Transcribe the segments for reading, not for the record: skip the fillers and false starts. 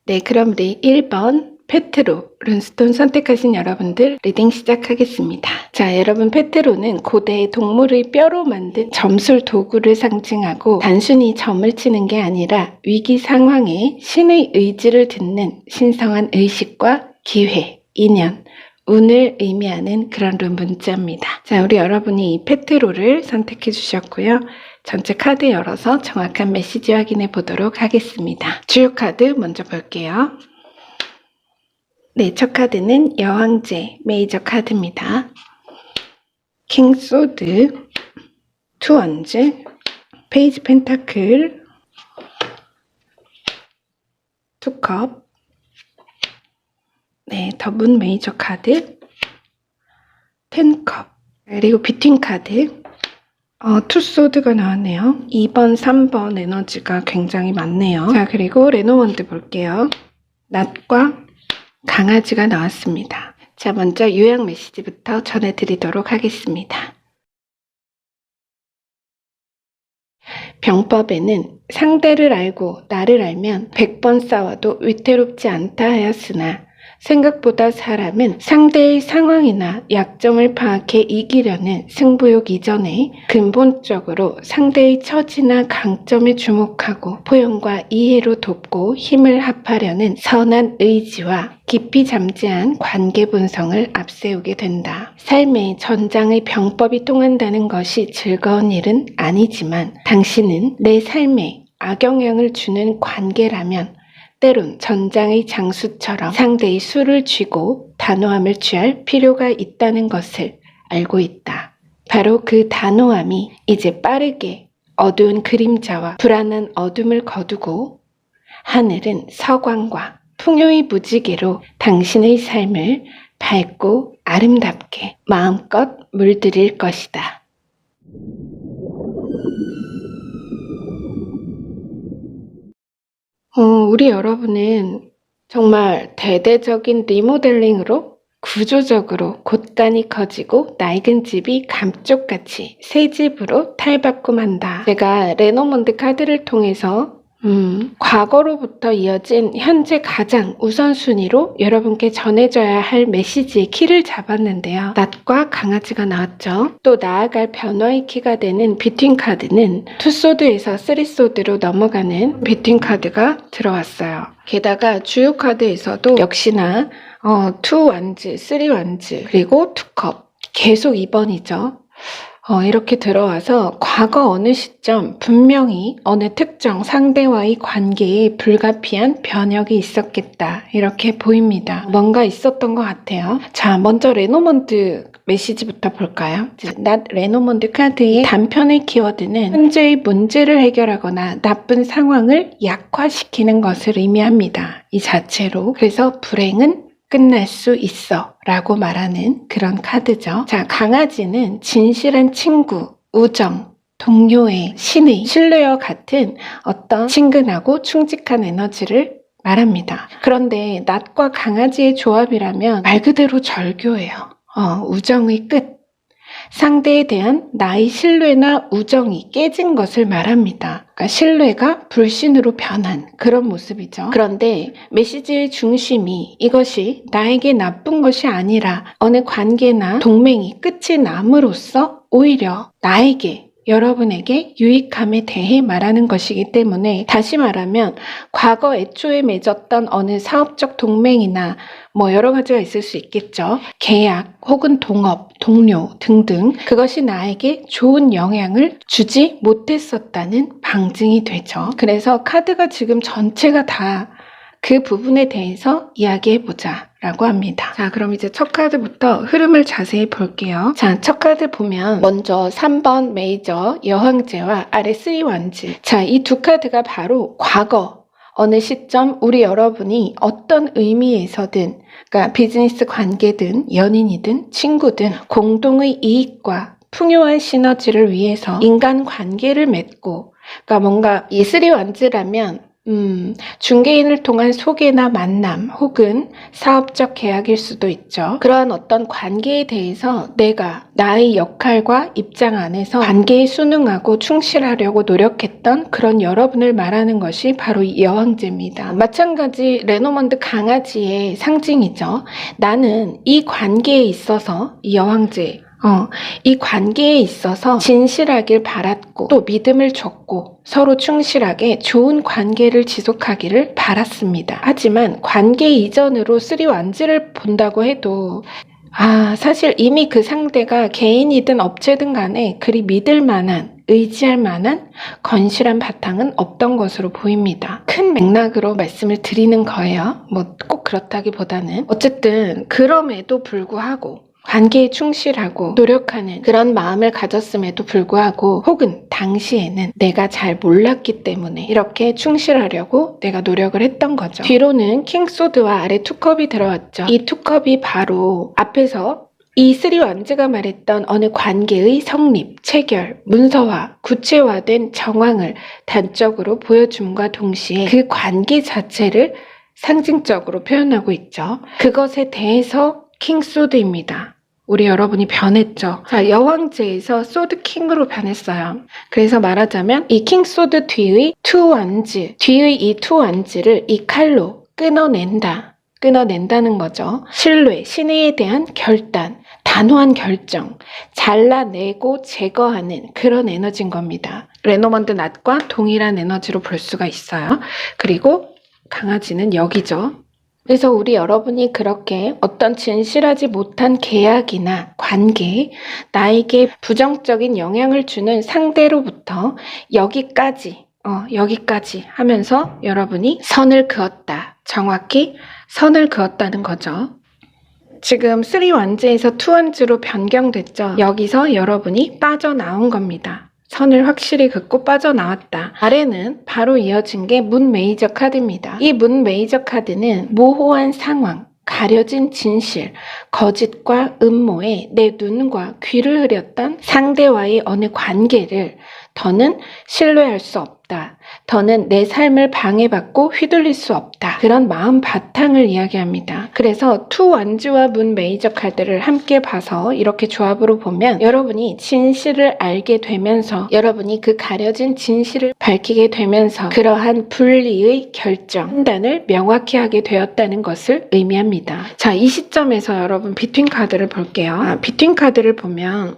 네, 그럼 우리 1번 페트로, 룬스톤 선택하신 여러분들 리딩 시작하겠습니다. 자, 여러분 페트로는 고대 동물의 뼈로 만든 점술 도구를 상징하고 단순히 점을 치는 게 아니라 위기 상황에 신의 의지를 듣는 신성한 의식과 기회, 인연, 운을 의미하는 그런 룬 문자입니다. 자, 우리 여러분이 이 페트로를 선택해 주셨고요. 전체 카드 열어서 정확한 메시지 확인해 보도록 하겠습니다. 주요 카드 먼저 볼게요. 네, 첫 카드는 여왕제 메이저 카드입니다. 킹 소드, 투 원즈, 페이지 펜타클, 투 컵, 네, 더문 메이저 카드, 텐 컵, 그리고 비팅 카드, 투 소드가 나왔네요. 2번, 3번 에너지가 굉장히 많네요. 자, 그리고 레노먼드 볼게요. 낫과 강아지가 나왔습니다. 자, 먼저 요약 메시지부터 전해드리도록 하겠습니다. 병법에는 상대를 알고 나를 알면 100번 싸워도 위태롭지 않다 하였으나 생각보다 사람은 상대의 상황이나 약점을 파악해 이기려는 승부욕 이전에 근본적으로 상대의 처지나 강점에 주목하고 포용과 이해로 돕고 힘을 합하려는 선한 의지와 깊이 잠재한 관계 분성을 앞세우게 된다. 삶의 전장의 병법이 통한다는 것이 즐거운 일은 아니지만 당신은 내 삶에 악영향을 주는 관계라면 때론 전장의 장수처럼 상대의 수를 쥐고 단호함을 취할 필요가 있다는 것을 알고 있다. 바로 그 단호함이 이제 빠르게 어두운 그림자와 불안한 어둠을 거두고 하늘은 서광과 풍요의 무지개로 당신의 삶을 밝고 아름답게 마음껏 물들일 것이다. 우리 여러분은 정말 대대적인 리모델링으로 구조적으로 곳간이 커지고 낡은 집이 감쪽같이 새 집으로 탈바꿈한다. 제가 레노먼드 카드를 통해서 과거로부터 이어진 현재 가장 우선순위로 여러분께 전해져야 할 메시지의 키를 잡았는데요. 낫과 강아지가 나왔죠. 또 나아갈 변화의 키가 되는 비트윈 카드는 투소드에서 쓰리소드로 넘어가는 비트윈 카드가 들어왔어요. 게다가 주요 카드에서도 역시나 투 완즈, 쓰리 완즈, 그리고 투컵 계속 2번이죠. 이렇게 들어와서 과거 어느 시점 분명히 어느 특정 상대와의 관계에 불가피한 변혁이 있었겠다 이렇게 보입니다. 뭔가 있었던 것 같아요. 자, 먼저 레노먼드 메시지부터 볼까요? 낫 레노먼드 카드의 단편의 키워드는 현재의 문제를 해결하거나 나쁜 상황을 약화시키는 것을 의미합니다. 이 자체로. 그래서 불행은 끝날 수 있어 라고 말하는 그런 카드죠. 자, 강아지는 진실한 친구, 우정, 동료의 신의, 신뢰와 같은 어떤 친근하고 충직한 에너지를 말합니다. 그런데 낫과 강아지의 조합이라면 말 그대로 절교예요. 우정의 끝. 상대에 대한 나의 신뢰나 우정이 깨진 것을 말합니다. 그러니까 신뢰가 불신으로 변한 그런 모습이죠. 그런데 메시지의 중심이 이것이 나에게 나쁜 것이 아니라 어느 관계나 동맹이 끝이 남으로써 오히려 나에게 여러분에게 유익함에 대해 말하는 것이기 때문에 다시 말하면 과거 애초에 맺었던 어느 사업적 동맹이나 여러 가지가 있을 수 있겠죠. 계약 혹은 동업, 동료 등등 그것이 나에게 좋은 영향을 주지 못했었다는 방증이 되죠. 그래서 카드가 지금 전체가 다 그 부분에 대해서 이야기해보자 라고 합니다. 자, 그럼 이제 첫 카드부터 흐름을 자세히 볼게요. 자, 첫 카드 보면 먼저 3번 메이저 여왕제와 아래 3 완즈. 자, 이 두 카드가 바로 과거 어느 시점 우리 여러분이 어떤 의미에서든 그러니까 비즈니스 관계든 연인이든 친구든 공동의 이익과 풍요한 시너지를 위해서 인간관계를 맺고 그러니까 뭔가 이 3 완즈라면 중개인을 통한 소개나 만남 혹은 사업적 계약일 수도 있죠. 그러한 어떤 관계에 대해서 내가 나의 역할과 입장 안에서 관계에 순응하고 충실하려고 노력했던 그런 여러분을 말하는 것이 바로 이 여왕제입니다. 마찬가지 레노먼드 강아지의 상징이죠. 나는 이 관계에 있어서 이 여왕제 이 관계에 있어서 진실하길 바랐고 또 믿음을 줬고 서로 충실하게 좋은 관계를 지속하기를 바랐습니다. 하지만 관계 이전으로 쓰리완즈를 본다고 해도 사실 이미 그 상대가 개인이든 업체든 간에 그리 믿을 만한 의지할 만한 건실한 바탕은 없던 것으로 보입니다. 큰 맥락으로 말씀을 드리는 거예요. 뭐 꼭 그렇다기보다는 어쨌든 그럼에도 불구하고 관계에 충실하고 노력하는 그런 마음을 가졌음에도 불구하고 혹은 당시에는 내가 잘 몰랐기 때문에 이렇게 충실하려고 내가 노력을 했던 거죠. 뒤로는 킹소드와 아래 투컵이 들어왔죠. 이 투컵이 바로 앞에서 이 쓰리완즈가 말했던 어느 관계의 성립, 체결, 문서화, 구체화된 정황을 단적으로 보여줌과 동시에 그 관계 자체를 상징적으로 표현하고 있죠. 그것에 대해서 킹소드입니다. 우리 여러분이 변했죠. 자, 여왕제에서 소드킹으로 변했어요. 그래서 말하자면 이 킹소드 뒤의 투완즈, 뒤의 이 투완즈를 이 칼로 끊어낸다는 거죠. 신뢰, 신의에 대한 결단, 단호한 결정, 잘라내고 제거하는 그런 에너지인 겁니다. 레노먼드 낫과 동일한 에너지로 볼 수가 있어요. 그리고 강아지는 여기죠. 그래서 우리 여러분이 그렇게 어떤 진실하지 못한 계약이나 관계, 나에게 부정적인 영향을 주는 상대로부터 여기까지 하면서 여러분이 선을 그었다. 정확히 선을 그었다는 거죠. 지금 3완즈에서 2완즈로 변경됐죠. 여기서 여러분이 빠져나온 겁니다. 선을 확실히 긋고 빠져나왔다. 아래는 바로 이어진 게 문 메이저 카드입니다. 이 문 메이저 카드는 모호한 상황, 가려진 진실, 거짓과 음모에 내 눈과 귀를 흐렸던 상대와의 어느 관계를 더는 신뢰할 수 없다. 더는 내 삶을 방해받고 휘둘릴 수 없다. 그런 마음 바탕을 이야기합니다. 그래서 투완즈와 문 메이저 카드를 함께 봐서 이렇게 조합으로 보면 여러분이 진실을 알게 되면서 여러분이 그 가려진 진실을 밝히게 되면서 그러한 분리의 결정, 판단을 명확히 하게 되었다는 것을 의미합니다. 자, 이 시점에서 여러분 비트윈 카드를 볼게요. 비트윈 카드를 보면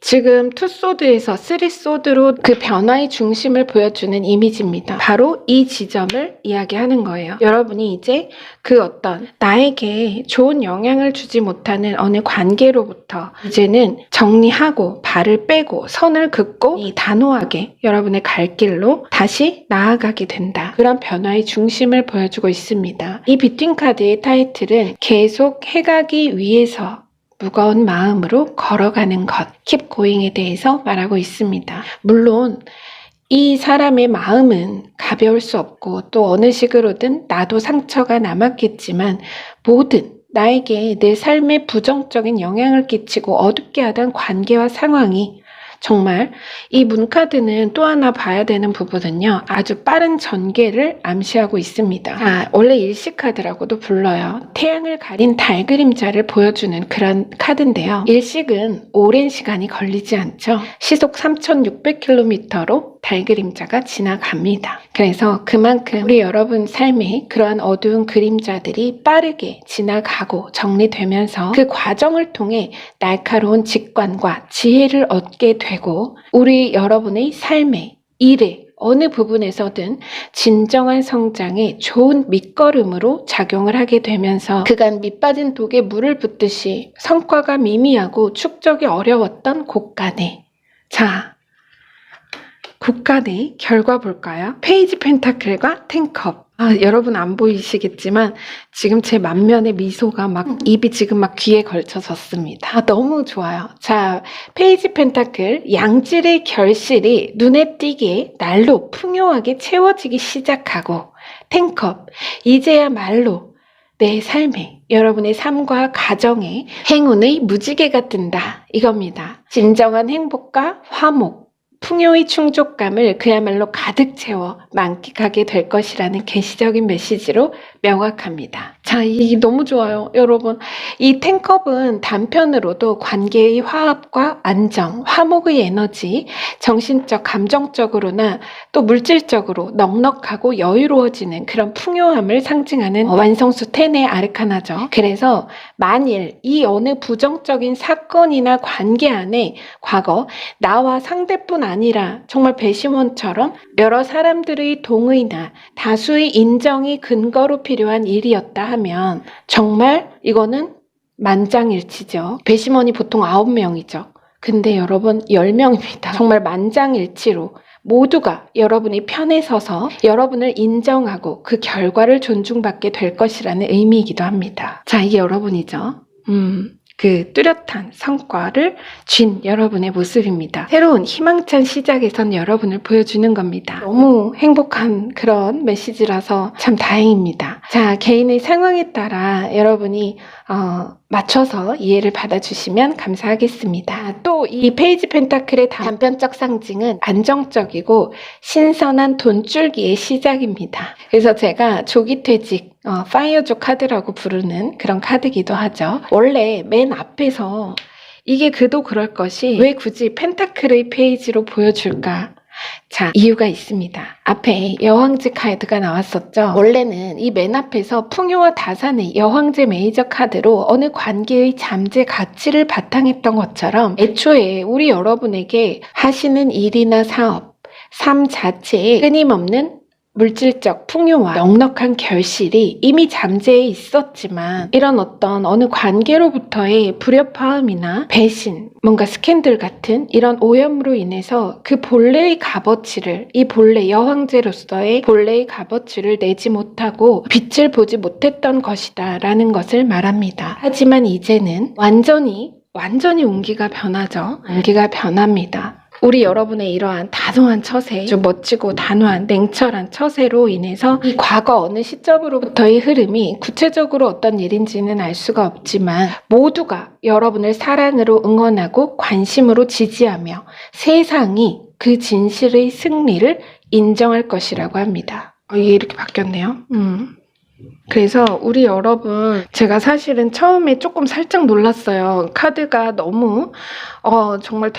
지금 투소드에서 쓰리소드로 그 변화의 중심을 보여주는 이미지입니다. 바로 이 지점을 이야기하는 거예요. 여러분이 이제 그 어떤 나에게 좋은 영향을 주지 못하는 어느 관계로부터 이제는 정리하고 발을 빼고 선을 긋고 이 단호하게 여러분의 갈 길로 다시 나아가게 된다. 그런 변화의 중심을 보여주고 있습니다. 이 비트윈 카드의 타이틀은 계속 해가기 위해서 무거운 마음으로 걸어가는 것, keep going에 대해서 말하고 있습니다. 물론 이 사람의 마음은 가벼울 수 없고 또 어느 식으로든 나도 상처가 남았겠지만 모든 나에게 내 삶에 부정적인 영향을 끼치고 어둡게 하던 관계와 상황이 정말 이 문카드는 또 하나 봐야 되는 부분은요. 아주 빠른 전개를 암시하고 있습니다. 원래 일식카드라고도 불러요. 태양을 가린 달 그림자를 보여주는 그런 카드인데요. 일식은 오랜 시간이 걸리지 않죠. 시속 3600km로 달 그림자가 지나갑니다. 그래서 그만큼 우리 여러분 삶에 그러한 어두운 그림자들이 빠르게 지나가고 정리되면서 그 과정을 통해 날카로운 직관과 지혜를 얻게 되고 우리 여러분의 삶에 일에 어느 부분에서든 진정한 성장에 좋은 밑거름으로 작용을 하게 되면서 그간 밑빠진 독에 물을 붓듯이 성과가 미미하고 축적이 어려웠던 곳간에 곳간의 결과 볼까요? 페이지 펜타클과 텐컵. 여러분 안 보이시겠지만 지금 제 만면의 미소가 막 입이 지금 막 귀에 걸쳐졌습니다. 너무 좋아요. 자, 페이지 펜타클 양질의 결실이 눈에 띄게 날로 풍요하게 채워지기 시작하고 텐컵 이제야말로 내 삶에 여러분의 삶과 가정에 행운의 무지개가 뜬다 이겁니다. 진정한 행복과 화목 풍요의 충족감을 그야말로 가득 채워 만끽하게 될 것이라는 계시적인 메시지로 명확합니다. 자, 이게 너무 좋아요. 여러분, 이 10컵은 단편으로도 관계의 화합과 안정, 화목의 에너지, 정신적, 감정적으로나 또 물질적으로 넉넉하고 여유로워지는 그런 풍요함을 상징하는 완성수 10의 아르카나죠. 그래서 만일 이 어느 부정적인 사건이나 관계 안에 과거 나와 상대뿐 아니라 정말 배심원처럼 여러 사람들의 동의나 다수의 인정이 근거로 필요한 일이었다 하면 정말 이거는 만장일치죠. 배심원이 보통 9명이죠. 근데 여러분 10명입니다. 정말 만장일치로 모두가 여러분이 편에 서서 여러분을 인정하고 그 결과를 존중받게 될 것이라는 의미이기도 합니다. 자, 이게 여러분이죠. 그 뚜렷한 성과를 쥔 여러분의 모습입니다. 새로운 희망찬 시작에선 여러분을 보여주는 겁니다. 너무 행복한 그런 메시지라서 참 다행입니다. 자, 개인의 상황에 따라 여러분이 맞춰서 이해를 받아주시면 감사하겠습니다. 또 이 페이지 펜타클의 단편적 상징은 안정적이고 신선한 돈줄기의 시작입니다. 그래서 제가 조기퇴직, 파이어조 카드라고 부르는 그런 카드기도 하죠. 원래 맨 앞에서 이게 그도 그럴 것이 왜 굳이 펜타클의 페이지로 보여줄까? 자, 이유가 있습니다. 앞에 여왕제 카드가 나왔었죠. 원래는 이 맨 앞에서 풍요와 다산의 여왕제 메이저 카드로 어느 관계의 잠재 가치를 바탕했던 것처럼 애초에 우리 여러분에게 하시는 일이나 사업, 삶 자체에 끊임없는 물질적 풍요와 넉넉한 결실이 이미 잠재해 있었지만 이런 어떤 어느 관계로부터의 불협화음이나 배신, 뭔가 스캔들 같은 이런 오염으로 인해서 그 본래의 값어치를, 이 본래 여황제로서의 본래의 값어치를 내지 못하고 빛을 보지 못했던 것이다 라는 것을 말합니다. 하지만 이제는 완전히 운기가 변하죠. 운기가 변합니다. 우리 여러분의 이러한 단호한 처세, 아주 멋지고 단호한 냉철한 처세로 인해서 이 과거 어느 시점으로부터의 흐름이 구체적으로 어떤 일인지는 알 수가 없지만 모두가 여러분을 사랑으로 응원하고 관심으로 지지하며 세상이 그 진실의 승리를 인정할 것이라고 합니다. 이게 이렇게 바뀌었네요. 그래서 우리 여러분, 제가 사실은 처음에 조금 살짝 놀랐어요. 카드가 너무 정말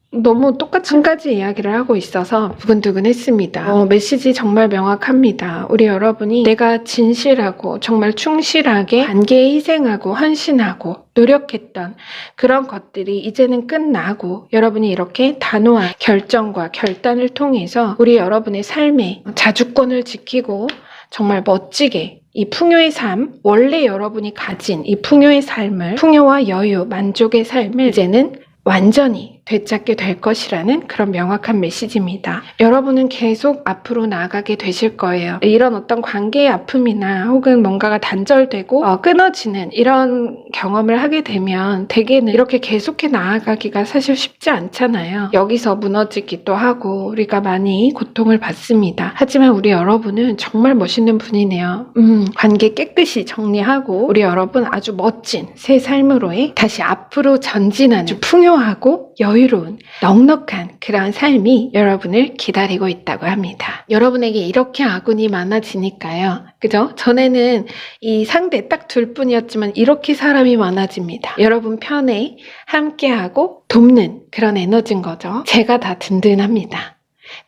너무 똑같이 한 가지 이야기를 하고 있어서 두근두근했습니다. 메시지 정말 명확합니다. 우리 여러분이 내가 진실하고 정말 충실하게 관계에 희생하고 헌신하고 노력했던 그런 것들이 이제는 끝나고 여러분이 이렇게 단호한 결정과 결단을 통해서 우리 여러분의 삶에 자주권을 지키고 정말 멋지게 이 풍요의 삶, 원래 여러분이 가진 이 풍요의 삶을, 풍요와 여유, 만족의 삶을 이제는 완전히 되찾게 될 것이라는 그런 명확한 메시지입니다. 여러분은 계속 앞으로 나아가게 되실 거예요. 이런 어떤 관계의 아픔이나 혹은 뭔가가 단절되고 끊어지는 이런 경험을 하게 되면 대개는 이렇게 계속해 나아가기가 사실 쉽지 않잖아요. 여기서 무너지기도 하고 우리가 많이 고통을 받습니다. 하지만 우리 여러분은 정말 멋있는 분이네요. 관계 깨끗이 정리하고 우리 여러분 아주 멋진 새 삶으로의 다시 앞으로 전진하는 아주 풍요하고 여유로운 넉넉한 그런 삶이 여러분을 기다리고 있다고 합니다. 여러분에게 이렇게 아군이 많아지니까요. 그죠? 전에는 이 상대 딱 둘 뿐이었지만 이렇게 사람이 많아집니다. 여러분 편에 함께하고 돕는 그런 에너지인 거죠. 제가 다 든든합니다.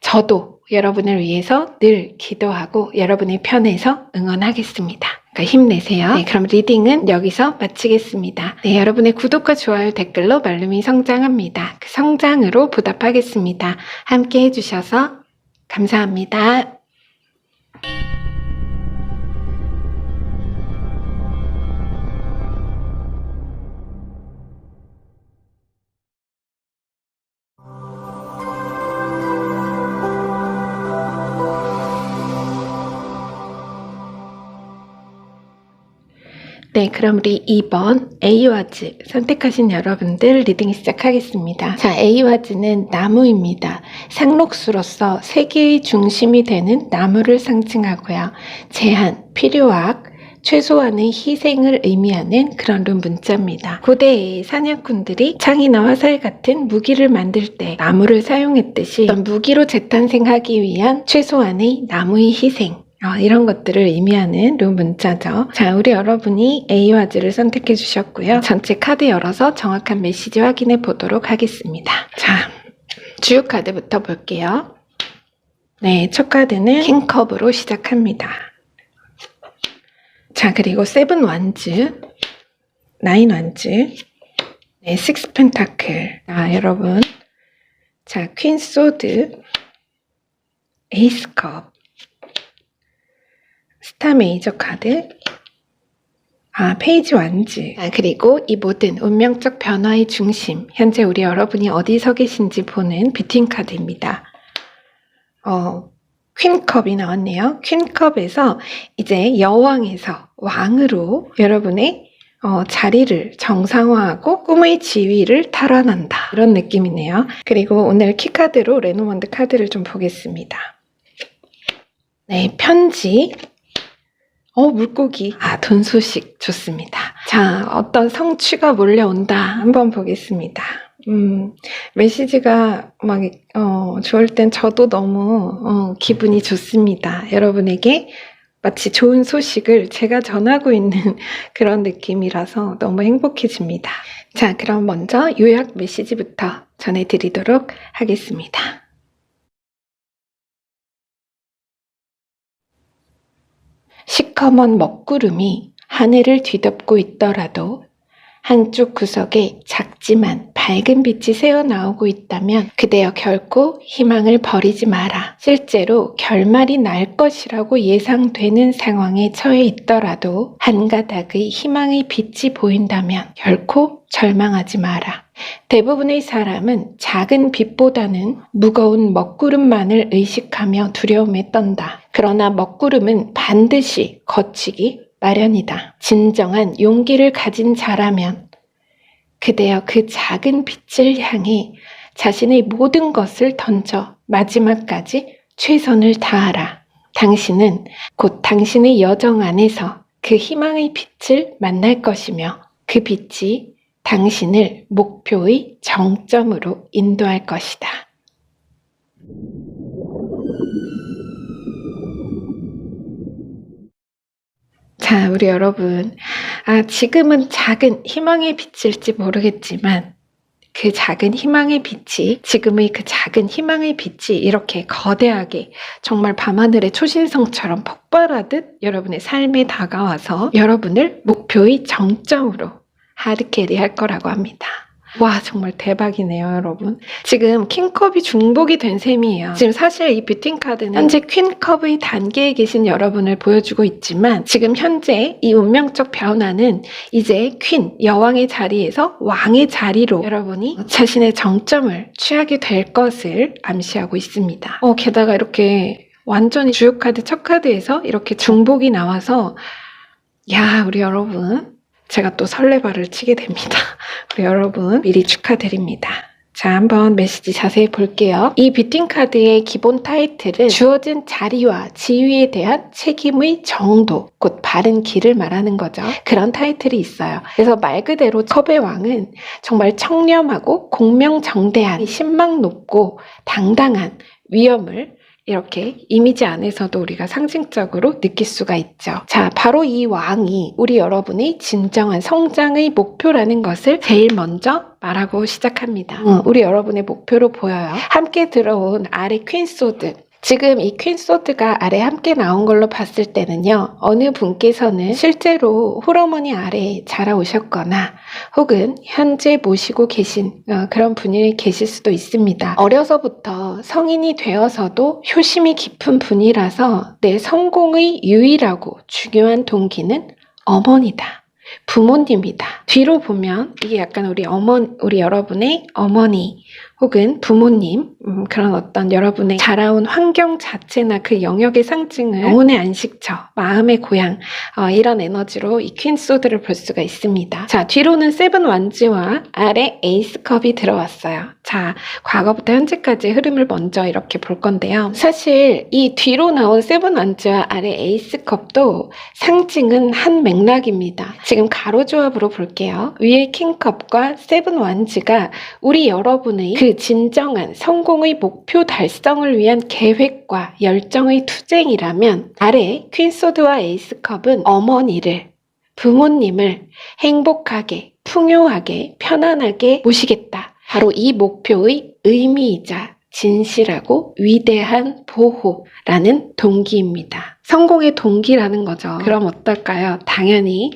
저도 여러분을 위해서 늘 기도하고 여러분의 편에서 응원하겠습니다. 그러니까 힘내세요. 네, 그럼 리딩은 여기서 마치겠습니다. 네, 여러분의 구독과 좋아요, 댓글로 말룸이 성장합니다. 그 성장으로 보답하겠습니다. 함께 해주셔서 감사합니다. 네, 그럼 우리 2번 에이와즈 선택하신 여러분들 리딩 시작하겠습니다. 자, 에이와즈는 나무입니다. 상록수로서 세계의 중심이 되는 나무를 상징하고요. 제한, 필요악, 최소한의 희생을 의미하는 그런 룬 문자입니다. 고대의 사냥꾼들이 창이나 화살 같은 무기를 만들 때 나무를 사용했듯이 무기로 재탄생하기 위한 최소한의 나무의 희생, 이런 것들을 의미하는 룬 문자죠. 자, 우리 여러분이 A와즈를 선택해 주셨고요. 전체 카드 열어서 정확한 메시지 확인해 보도록 하겠습니다. 자, 주요 카드부터 볼게요. 네, 첫 카드는 킹컵으로 시작합니다. 자, 그리고 세븐 완즈, 나인 완즈, 네, 식스 펜타클. 자, 여러분. 자, 퀸 소드, 에이스 컵, 스타 메이저 카드, 페이지 완즈. 그리고 이 모든 운명적 변화의 중심, 현재 우리 여러분이 어디 서 계신지 보는 뷰팅 카드입니다. 퀸컵이 나왔네요. 퀸컵에서 이제 여왕에서 왕으로 여러분의 자리를 정상화하고 꿈의 지위를 탈환한다. 이런 느낌이네요. 그리고 오늘 키카드로 레노먼드 카드를 좀 보겠습니다. 네, 편지. 물고기. 돈 소식 좋습니다. 자, 어떤 성취가 몰려온다. 한번 보겠습니다. 메시지가 막, 좋을 땐 저도 너무, 기분이 좋습니다. 여러분에게 마치 좋은 소식을 제가 전하고 있는 그런 느낌이라서 너무 행복해집니다. 자, 그럼 먼저 요약 메시지부터 전해드리도록 하겠습니다. 시커먼 먹구름이 하늘을 뒤덮고 있더라도 한쪽 구석에 작지만 밝은 빛이 새어나오고 있다면 그대여 결코 희망을 버리지 마라. 실제로 결말이 날 것이라고 예상되는 상황에 처해 있더라도 한 가닥의 희망의 빛이 보인다면 결코 절망하지 마라. 대부분의 사람은 작은 빛보다는 무거운 먹구름만을 의식하며 두려움에 떤다. 그러나 먹구름은 반드시 거치기 마련이다. 진정한 용기를 가진 자라면 그대여 그 작은 빛을 향해 자신의 모든 것을 던져 마지막까지 최선을 다하라. 당신은 곧 당신의 여정 안에서 그 희망의 빛을 만날 것이며 그 빛이 당신을 목표의 정점으로 인도할 것이다. 자, 우리 여러분. 지금은 작은 희망의 빛일지 모르겠지만 그 작은 희망의 빛이, 지금의 그 작은 희망의 빛이 이렇게 거대하게 정말 밤하늘의 초신성처럼 폭발하듯 여러분의 삶에 다가와서 여러분을 목표의 정점으로 하드캐리 할 거라고 합니다. 와, 정말 대박이네요, 여러분. 지금 킹컵이 중복이 된 셈이에요. 지금 사실 이 뷰팅 카드는 현재 퀸컵의 단계에 계신 여러분을 보여주고 있지만 지금 현재 이 운명적 변화는 이제 퀸, 여왕의 자리에서 왕의 자리로 여러분이 자신의 정점을 취하게 될 것을 암시하고 있습니다. 게다가 이렇게 완전히 주요 카드 첫 카드에서 이렇게 중복이 나와서 우리 여러분, 제가 또 설레발을 치게 됩니다. 우리 여러분 미리 축하드립니다. 자, 한번 메시지 자세히 볼게요. 이 뷰팅 카드의 기본 타이틀은 주어진 자리와 지위에 대한 책임의 정도, 곧 바른 길을 말하는 거죠. 그런 타이틀이 있어요. 그래서 말 그대로 컵의 왕은 정말 청렴하고 공명정대한, 신망 높고 당당한 위엄을 이렇게 이미지 안에서도 우리가 상징적으로 느낄 수가 있죠. 자, 바로 이 왕이 우리 여러분의 진정한 성장의 목표라는 것을 제일 먼저 말하고 시작합니다. 우리 여러분의 목표로 보여요. 함께 들어온 아래 퀸소드. 지금 이 퀸소드가 아래 함께 나온 걸로 봤을 때는요, 어느 분께서는 실제로 홀어머니 아래에 자라오셨거나 혹은 현재 모시고 계신 그런 분이 계실 수도 있습니다. 어려서부터 성인이 되어서도 효심이 깊은 분이라서 내 성공의 유일하고 중요한 동기는 어머니다. 부모님이다. 뒤로 보면 이게 약간 우리 여러분의 어머니 혹은 부모님, 그런 어떤 여러분의 자라온 환경 자체나 그 영역의 상징을 영혼의 안식처, 마음의 고향, 이런 에너지로 이 퀸소드를 볼 수가 있습니다. 자, 뒤로는 세븐 완즈와 아래 에이스컵이 들어왔어요. 자, 과거부터 현재까지 흐름을 먼저 이렇게 볼 건데요. 사실 이 뒤로 나온 세븐 완즈와 아래 에이스컵도 상징은 한 맥락입니다. 지금 가로조합으로 볼게요. 위에 킹컵과 세븐 완즈가 우리 여러분의 그 진정한 성공의 목표 달성을 위한 계획과 열정의 투쟁이라면, 아래 퀸소드와 에이스컵은 어머니를, 부모님을 행복하게, 풍요하게, 편안하게 모시겠다. 바로 이 목표의 의미이자 진실하고 위대한 보호라는 동기입니다. 성공의 동기라는 거죠. 그럼 어떨까요? 당연히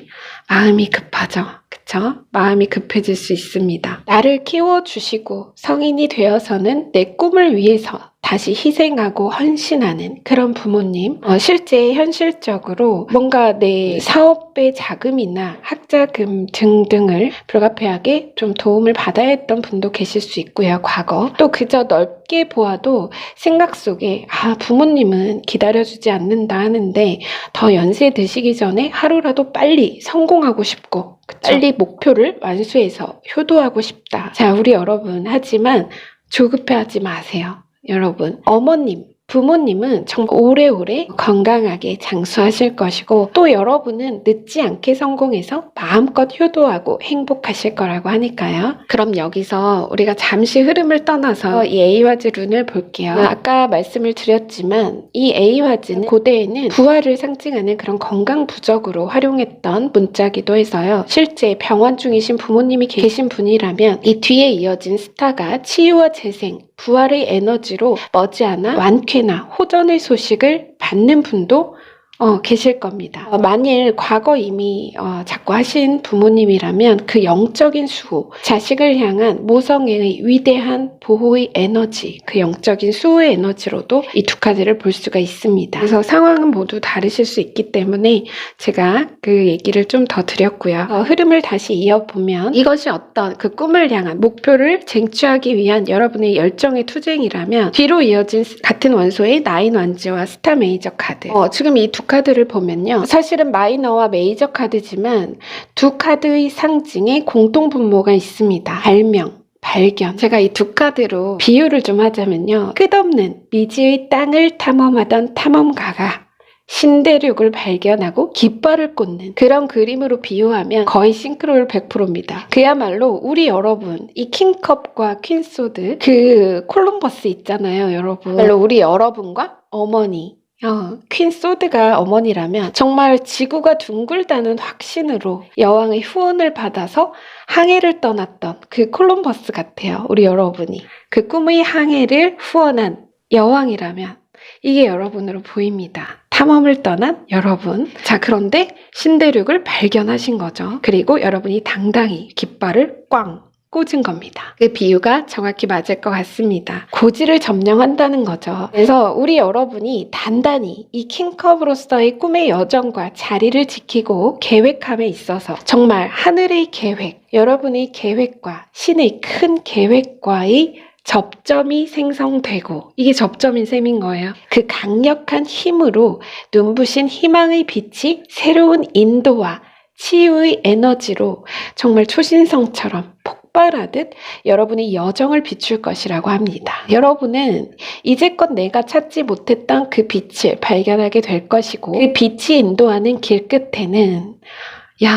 마음이 급하죠. 그쵸? 마음이 급해질 수 있습니다. 나를 키워주시고 성인이 되어서는 내 꿈을 위해서 다시 희생하고 헌신하는 그런 부모님, 실제 현실적으로 뭔가 내 사업의 자금이나 학자금 등등을 불가피하게 좀 도움을 받아야 했던 분도 계실 수 있고요. 과거. 또 그저 넓게 보아도 생각 속에 부모님은 기다려주지 않는다 하는데 더 연세 드시기 전에 하루라도 빨리 성공하고 싶고 빨리 목표를 완수해서 효도하고 싶다. 자, 우리 여러분, 하지만 조급해하지 마세요. 여러분, 어머님, 부모님은 정말 오래오래 건강하게 장수하실 것이고, 또 여러분은 늦지 않게 성공해서 마음껏 효도하고 행복하실 거라고 하니까요. 그럼 여기서 우리가 잠시 흐름을 떠나서 이 에이와즈 룬을 볼게요. 아까 말씀을 드렸지만 이 에이와즈는 고대에는 부활을 상징하는 그런 건강 부적으로 활용했던 문자기도 해서요. 실제 병원 중이신 부모님이 계신 분이라면 이 뒤에 이어진 스타가 치유와 재생, 부활의 에너지로 머지않아 완쾌나 호전의 소식을 받는 분도 계실 겁니다. 만일 과거 이미 자꾸 하신 부모님이라면 그 영적인 수호, 자식을 향한 모성애의 위대한 보호의 에너지, 그 영적인 수호의 에너지로도 이 두 카드를 볼 수가 있습니다. 그래서 상황은 모두 다르실 수 있기 때문에 제가 그 얘기를 좀 더 드렸고요. 흐름을 다시 이어보면 이것이 어떤 그 꿈을 향한 목표를 쟁취하기 위한 여러분의 열정의 투쟁이라면, 뒤로 이어진 같은 원소의 나인 완즈와 스타 메이저 카드, 지금 이 두 카드를 보면요, 사실은 마이너와 메이저 카드지만 두 카드의 상징에 공통 분모가 있습니다. 발견. 제가 이 두 카드로 비유를 좀 하자면요, 끝없는 미지의 땅을 탐험하던 탐험가가 신대륙을 발견하고 깃발을 꽂는 그런 그림으로 비유하면 거의 싱크로율 100%입니다. 그야말로 우리 여러분, 이 킹컵과 퀸소드, 그 콜럼버스 있잖아요, 여러분. 우리 여러분과 어머니, 퀸소드가 어머니라면 정말 지구가 둥글다는 확신으로 여왕의 후원을 받아서 항해를 떠났던 그 콜럼버스 같아요. 우리 여러분이 그 꿈의 항해를 후원한 여왕이라면 이게 여러분으로 보입니다. 탐험을 떠난 여러분. 자, 그런데 신대륙을 발견하신 거죠. 그리고 여러분이 당당히 깃발을 꽝 꽂은 겁니다. 그 비유가 정확히 맞을 것 같습니다. 고지를 점령한다는 거죠. 그래서 우리 여러분이 단단히 이 킹컵으로서의 꿈의 여정과 자리를 지키고 계획함에 있어서 정말 하늘의 계획, 여러분의 계획과 신의 큰 계획과의 접점이 생성되고, 이게 접점인 셈인 거예요. 그 강력한 힘으로 눈부신 희망의 빛이 새로운 인도와 치유의 에너지로 정말 초신성처럼 폭발하듯 여러분의 여정을 비출 것이라고 합니다. 여러분은 이제껏 내가 찾지 못했던 그 빛을 발견하게 될 것이고, 그 빛이 인도하는 길 끝에는,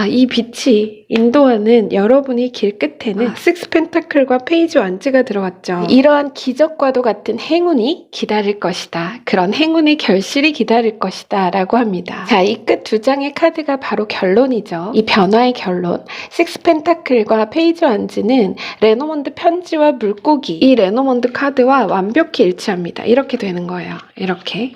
이 빛이 인도하는 여러분의 길 끝에는 식스 펜타클과 페이지 완즈가 들어왔죠. 이러한 기적과도 같은 행운이 기다릴 것이다. 그런 행운의 결실이 기다릴 것이다 라고 합니다. 자, 이 끝 두 장의 카드가 바로 결론이죠. 이 변화의 결론. 식스 펜타클과 페이지 완즈는 레노먼드 편지와 물고기, 이 레노먼드 카드와 완벽히 일치합니다. 이렇게 되는 거예요. 이렇게.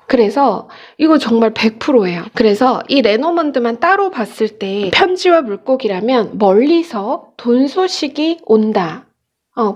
그래서 이거 정말 100%예요. 그래서 이 레노먼드만 따로 봤을 때 편지와 물고기라면 멀리서 돈 소식이 온다.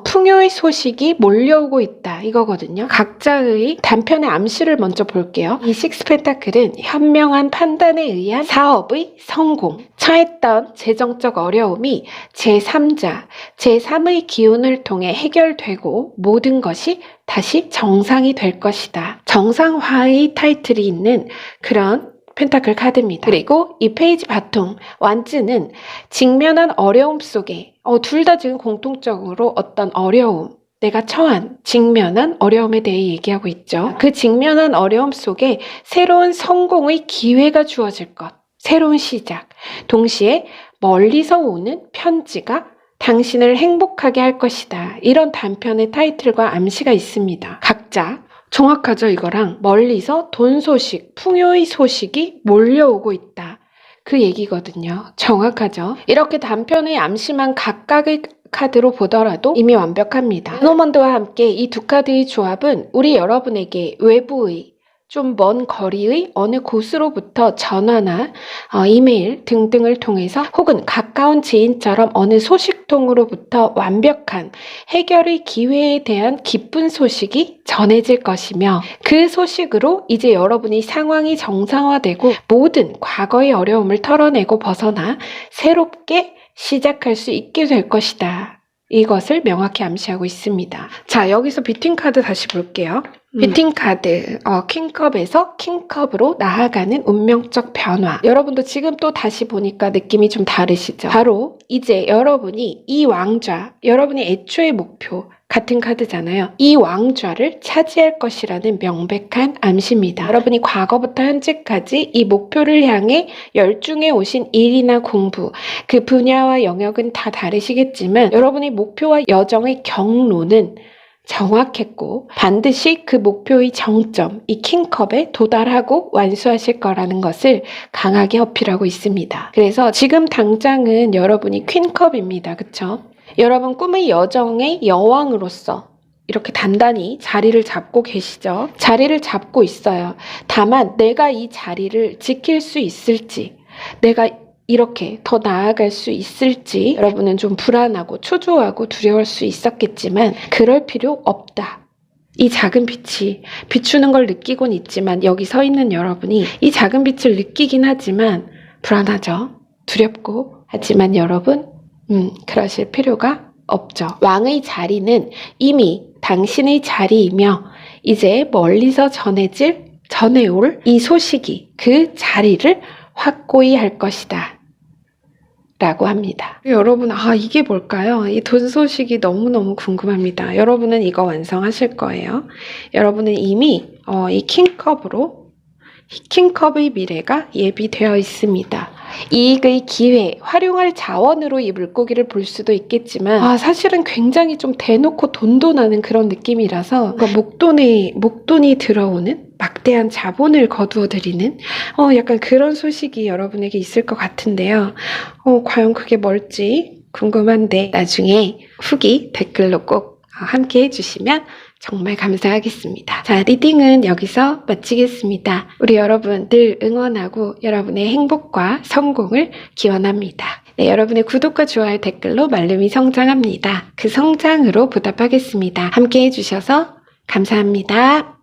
풍요의 소식이 몰려오고 있다 이거거든요. 각자의 단편의 암시를 먼저 볼게요. 이 식스 펜타클은 현명한 판단에 의한 사업의 성공, 처했던 재정적 어려움이 제3자, 제3의 기운을 통해 해결되고 모든 것이 다시 정상이 될 것이다. 정상화의 타이틀이 있는 그런 펜타클 카드입니다. 그리고 이 페이지 바통 완즈는 직면한 어려움 속에 둘 다 지금 공통적으로 어떤 어려움, 내가 처한 직면한 어려움에 대해 얘기하고 있죠. 그 직면한 어려움 속에 새로운 성공의 기회가 주어질 것, 새로운 시작, 동시에 멀리서 오는 편지가 당신을 행복하게 할 것이다. 이런 단편의 타이틀과 암시가 있습니다. 각자 정확하죠. 이거랑 멀리서 돈 소식, 풍요의 소식이 몰려오고 있다. 그 얘기거든요. 정확하죠. 이렇게 단편의 암시만 각각의 카드로 보더라도 이미 완벽합니다. 루노먼드와 함께 이 두 카드의 조합은 우리 여러분에게 외부의 좀 먼 거리의 어느 곳으로부터 전화나 이메일 등등을 통해서 혹은 가까운 지인처럼 어느 소식통으로부터 완벽한 해결의 기회에 대한 기쁜 소식이 전해질 것이며 그 소식으로 이제 여러분이 상황이 정상화되고 모든 과거의 어려움을 털어내고 벗어나 새롭게 시작할 수 있게 될 것이다. 이것을 명확히 암시하고 있습니다. 자, 여기서 비트윈 카드 다시 볼게요. 비트윈 카드, 킹컵에서 킹컵으로 나아가는 운명적 변화. 여러분도 지금 또 다시 보니까 느낌이 좀 다르시죠? 바로 이제 여러분이 이 왕좌, 여러분이 애초의 목표 같은 카드잖아요. 이 왕좌를 차지할 것이라는 명백한 암시입니다. 여러분이 과거부터 현재까지 이 목표를 향해 열중해 오신 일이나 공부, 그 분야와 영역은 다 다르시겠지만 여러분의 목표와 여정의 경로는 정확했고 반드시 그 목표의 정점, 이 킹컵에 도달하고 완수하실 거라는 것을 강하게 어필하고 있습니다. 그래서 지금 당장은 여러분이 퀸컵입니다. 그쵸? 여러분 꿈의 여정의 여왕으로서 이렇게 단단히 자리를 잡고 계시죠? 자리를 잡고 있어요. 다만 내가 이 자리를 지킬 수 있을지, 내가 이렇게 더 나아갈 수 있을지 여러분은 좀 불안하고 초조하고 두려울 수 있었겠지만 그럴 필요 없다. 이 작은 빛이 비추는 걸 느끼곤 있지만 여기 서 있는 여러분이 이 작은 빛을 느끼긴 하지만 불안하죠. 두렵고 하지만 여러분 그러실 필요가 없죠. 왕의 자리는 이미 당신의 자리이며 이제 멀리서 전해올 이 소식이 그 자리를 확고히 할 것이다. 라고 합니다. 여러분, 이게 뭘까요? 이 돈 소식이 너무너무 궁금합니다. 여러분은 이거 완성하실 거예요. 여러분은 이미 이 킹컵의 미래가 예비되어 있습니다. 이익의 기회, 활용할 자원으로 이 물고기를 볼 수도 있겠지만 사실은 굉장히 좀 대놓고 돈도 나는 그런 느낌이라서 목돈이 들어오는 막대한 자본을 거두어들이는 약간 그런 소식이 여러분에게 있을 것 같은데요. 과연 그게 뭘지 궁금한데 나중에 후기 댓글로 꼭 함께 해주시면 정말 감사하겠습니다. 자, 리딩은 여기서 마치겠습니다. 우리 여러분 늘 응원하고 여러분의 행복과 성공을 기원합니다. 네, 여러분의 구독과 좋아요 댓글로 말름이 성장합니다. 그 성장으로 보답하겠습니다. 함께 해주셔서 감사합니다.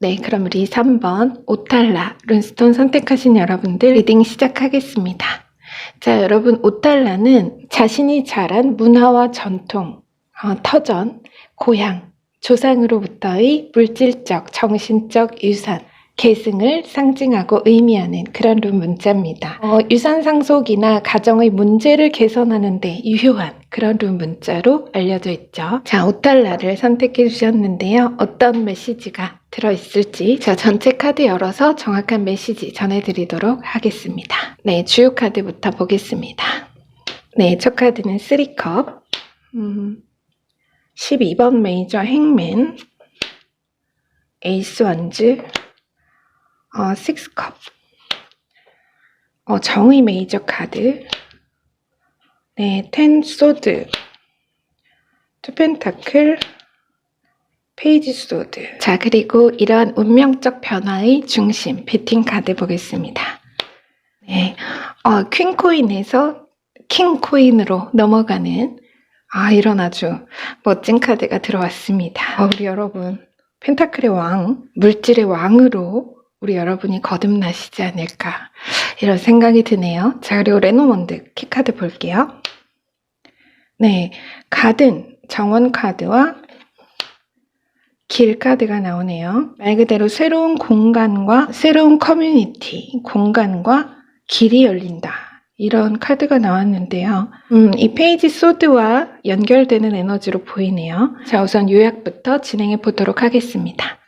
네, 그럼 우리 3번 오탈라 룬스톤 선택하신 여러분들 리딩 시작하겠습니다. 자, 여러분 오탈라는 자신이 자란 문화와 전통, 터전, 고향, 조상으로부터의 물질적, 정신적 유산, 계승을 상징하고 의미하는 그런 룬 문자입니다. 유산 상속이나 가정의 문제를 개선하는 데 유효한 그런 룬 문자로 알려져 있죠. 자, 오탈라를 선택해 주셨는데요. 어떤 메시지가 들어있을지 전체 카드 열어서 정확한 메시지 전해드리도록 하겠습니다. 네, 주요 카드부터 보겠습니다. 네, 첫 카드는 3컵, 12번 메이저 행맨, 에이스 원즈, 6컵, 정의 메이저 카드, 네, 텐 소드, 투 펜타클, 페이지 소드. 자, 그리고 이러한 운명적 변화의 중심, 비팅 카드 보겠습니다. 네, 퀸 코인에서 킹 코인으로 넘어가는 이런 아주 멋진 카드가 들어왔습니다. 우리 여러분, 펜타클의 왕, 물질의 왕으로 우리 여러분이 거듭나시지 않을까 이런 생각이 드네요. 자, 그리고 레노몬드 키카드 볼게요. 네, 가든 정원 카드와 길 카드가 나오네요. 말 그대로 새로운 공간과 새로운 커뮤니티, 공간과 길이 열린다. 이런 카드가 나왔는데요. 이 페이지 소드와 연결되는 에너지로 보이네요. 자, 우선 요약부터 진행해 보도록 하겠습니다.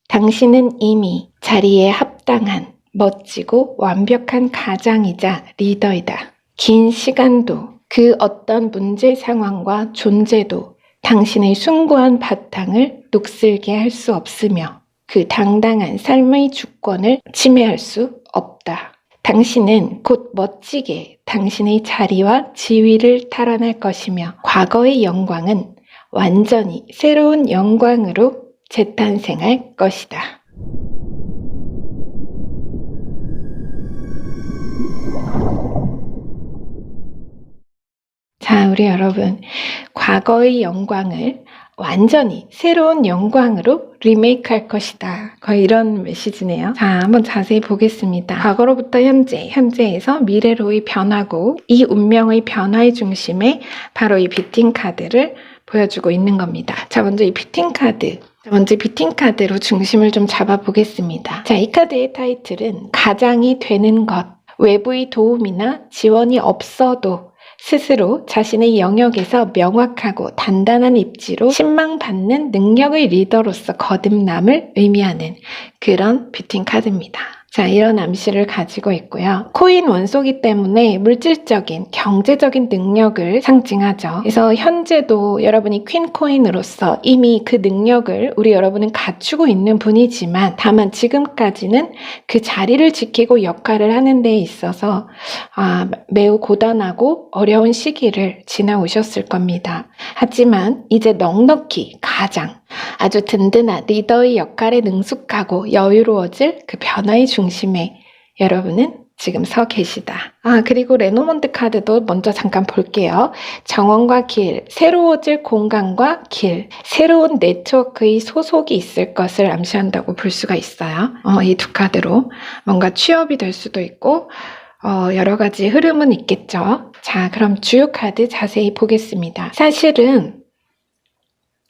당신은 이미 자리에 합당한 멋지고 완벽한 가장이자 리더이다. 긴 시간도 그 어떤 문제 상황과 존재도 당신의 숭고한 바탕을 녹슬게 할 수 없으며 그 당당한 삶의 주권을 침해할 수 없다. 당신은 곧 멋지게 당신의 자리와 지위를 탈환할 것이며 과거의 영광은 완전히 새로운 영광으로 재탄생할 것이다. 자, 우리 여러분, 과거의 영광을 완전히 새로운 영광으로 리메이크할 것이다. 거의 이런 메시지네요. 자, 한번 자세히 보겠습니다. 과거로부터 현재, 현재에서 미래로의 변화고 이 운명의 변화의 중심에 바로 이 비팅 카드를 보여주고 있는 겁니다. 자, 먼저 이 비팅 카드로 중심을 좀 잡아보겠습니다. 자, 이 카드의 타이틀은 가장이 되는 것, 외부의 도움이나 지원이 없어도 스스로 자신의 영역에서 명확하고 단단한 입지로 신망받는 능력의 리더로서 거듭남을 의미하는 그런 비팅 카드입니다. 자, 이런 암시를 가지고 있고요. 코인 원소이기 때문에 물질적인, 경제적인 능력을 상징하죠. 그래서 현재도 여러분이 퀸 코인으로서 이미 그 능력을 우리 여러분은 갖추고 있는 분이지만 다만 지금까지는 그 자리를 지키고 역할을 하는 데 있어서 매우 고단하고 어려운 시기를 지나오셨을 겁니다. 하지만 이제 넉넉히 가장 아주 든든한 리더의 역할에 능숙하고 여유로워질 그 변화의 중심에 여러분은 지금 서 계시다. 그리고 레노몬드 카드도 먼저 잠깐 볼게요. 정원과 길, 새로워질 공간과 길, 새로운 네트워크의 소속이 있을 것을 암시한다고 볼 수가 있어요. 이 두 카드로 뭔가 취업이 될 수도 있고 여러 가지 흐름은 있겠죠. 자, 그럼 주요 카드 자세히 보겠습니다. 사실은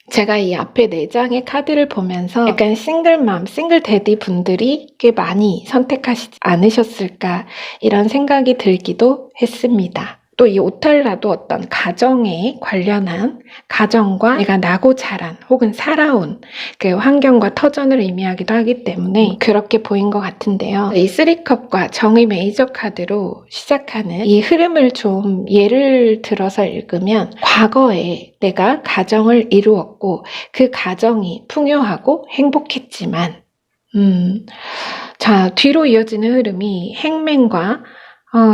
제가 이 앞에 4장의 카드를 보면서 약간 싱글맘, 싱글데디 분들이 꽤 많이 선택하시지 않으셨을까 이런 생각이 들기도 했습니다. 또 이 오탈라도 어떤 가정에 관련한 가정과 내가 나고 자란 혹은 살아온 그 환경과 터전을 의미하기도 하기 때문에 그렇게 보인 것 같은데요. 이 3컵과 정의 메이저 카드로 시작하는 이 흐름을 좀 예를 들어서 읽으면 과거에 내가 가정을 이루었고 그 가정이 풍요하고 행복했지만 자, 뒤로 이어지는 흐름이 행맨과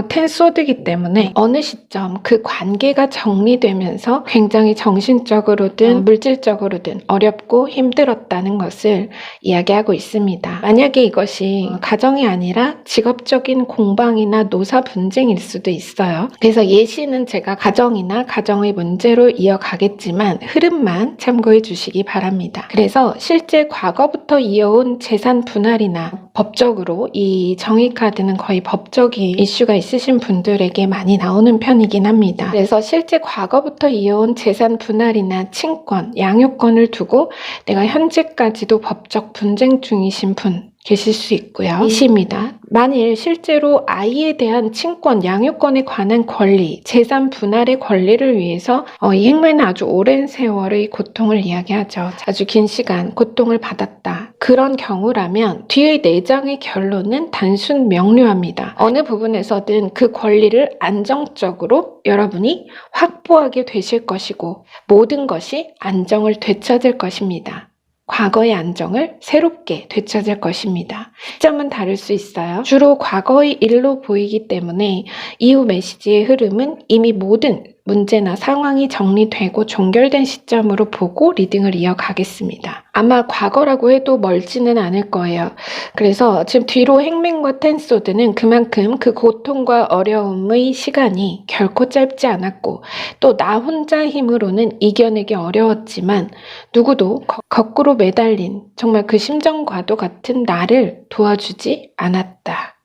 텐 소드이기 때문에 어느 시점 그 관계가 정리되면서 굉장히 정신적으로든 물질적으로든 어렵고 힘들었다는 것을 이야기하고 있습니다. 만약에 이것이 가정이 아니라 직업적인 공방이나 노사 분쟁일 수도 있어요. 그래서 예시는 제가 가정이나 가정의 문제로 이어가겠지만 흐름만 참고해 주시기 바랍니다. 그래서 실제 과거부터 이어온 재산 분할이나 법적으로 이 정의 카드는 거의 법적인 이슈가 있으신 분들에게 많이 나오는 편이긴 합니다. 그래서 실제 과거부터 이어온 재산 분할이나 친권, 양육권을 두고 내가 현재까지도 법적 분쟁 중이신 분 계실 수 있고요. 이십니다. 만일 실제로 아이에 대한 친권, 양육권에 관한 권리, 재산 분할의 권리를 위해서 이 행맨은 아주 오랜 세월의 고통을 이야기하죠. 아주 긴 시간 고통을 받았다. 그런 경우라면 뒤의 4장의 결론은 단순 명료합니다. 어느 부분에서든 그 권리를 안정적으로 여러분이 확보하게 되실 것이고 모든 것이 안정을 되찾을 것입니다. 과거의 안정을 새롭게 되찾을 것입니다. 시점은 다를 수 있어요. 주로 과거의 일로 보이기 때문에 이후 메시지의 흐름은 이미 모든 문제나 상황이 정리되고 종결된 시점으로 보고 리딩을 이어가겠습니다. 아마 과거라고 해도 멀지는 않을 거예요. 그래서 지금 뒤로 행맨과 텐소드는 그만큼 그 고통과 어려움의 시간이 결코 짧지 않았고 또 나 혼자 힘으로는 이겨내기 어려웠지만 누구도 거꾸로 매달린 정말 그 심정과도 같은 나를 도와주지 않았다.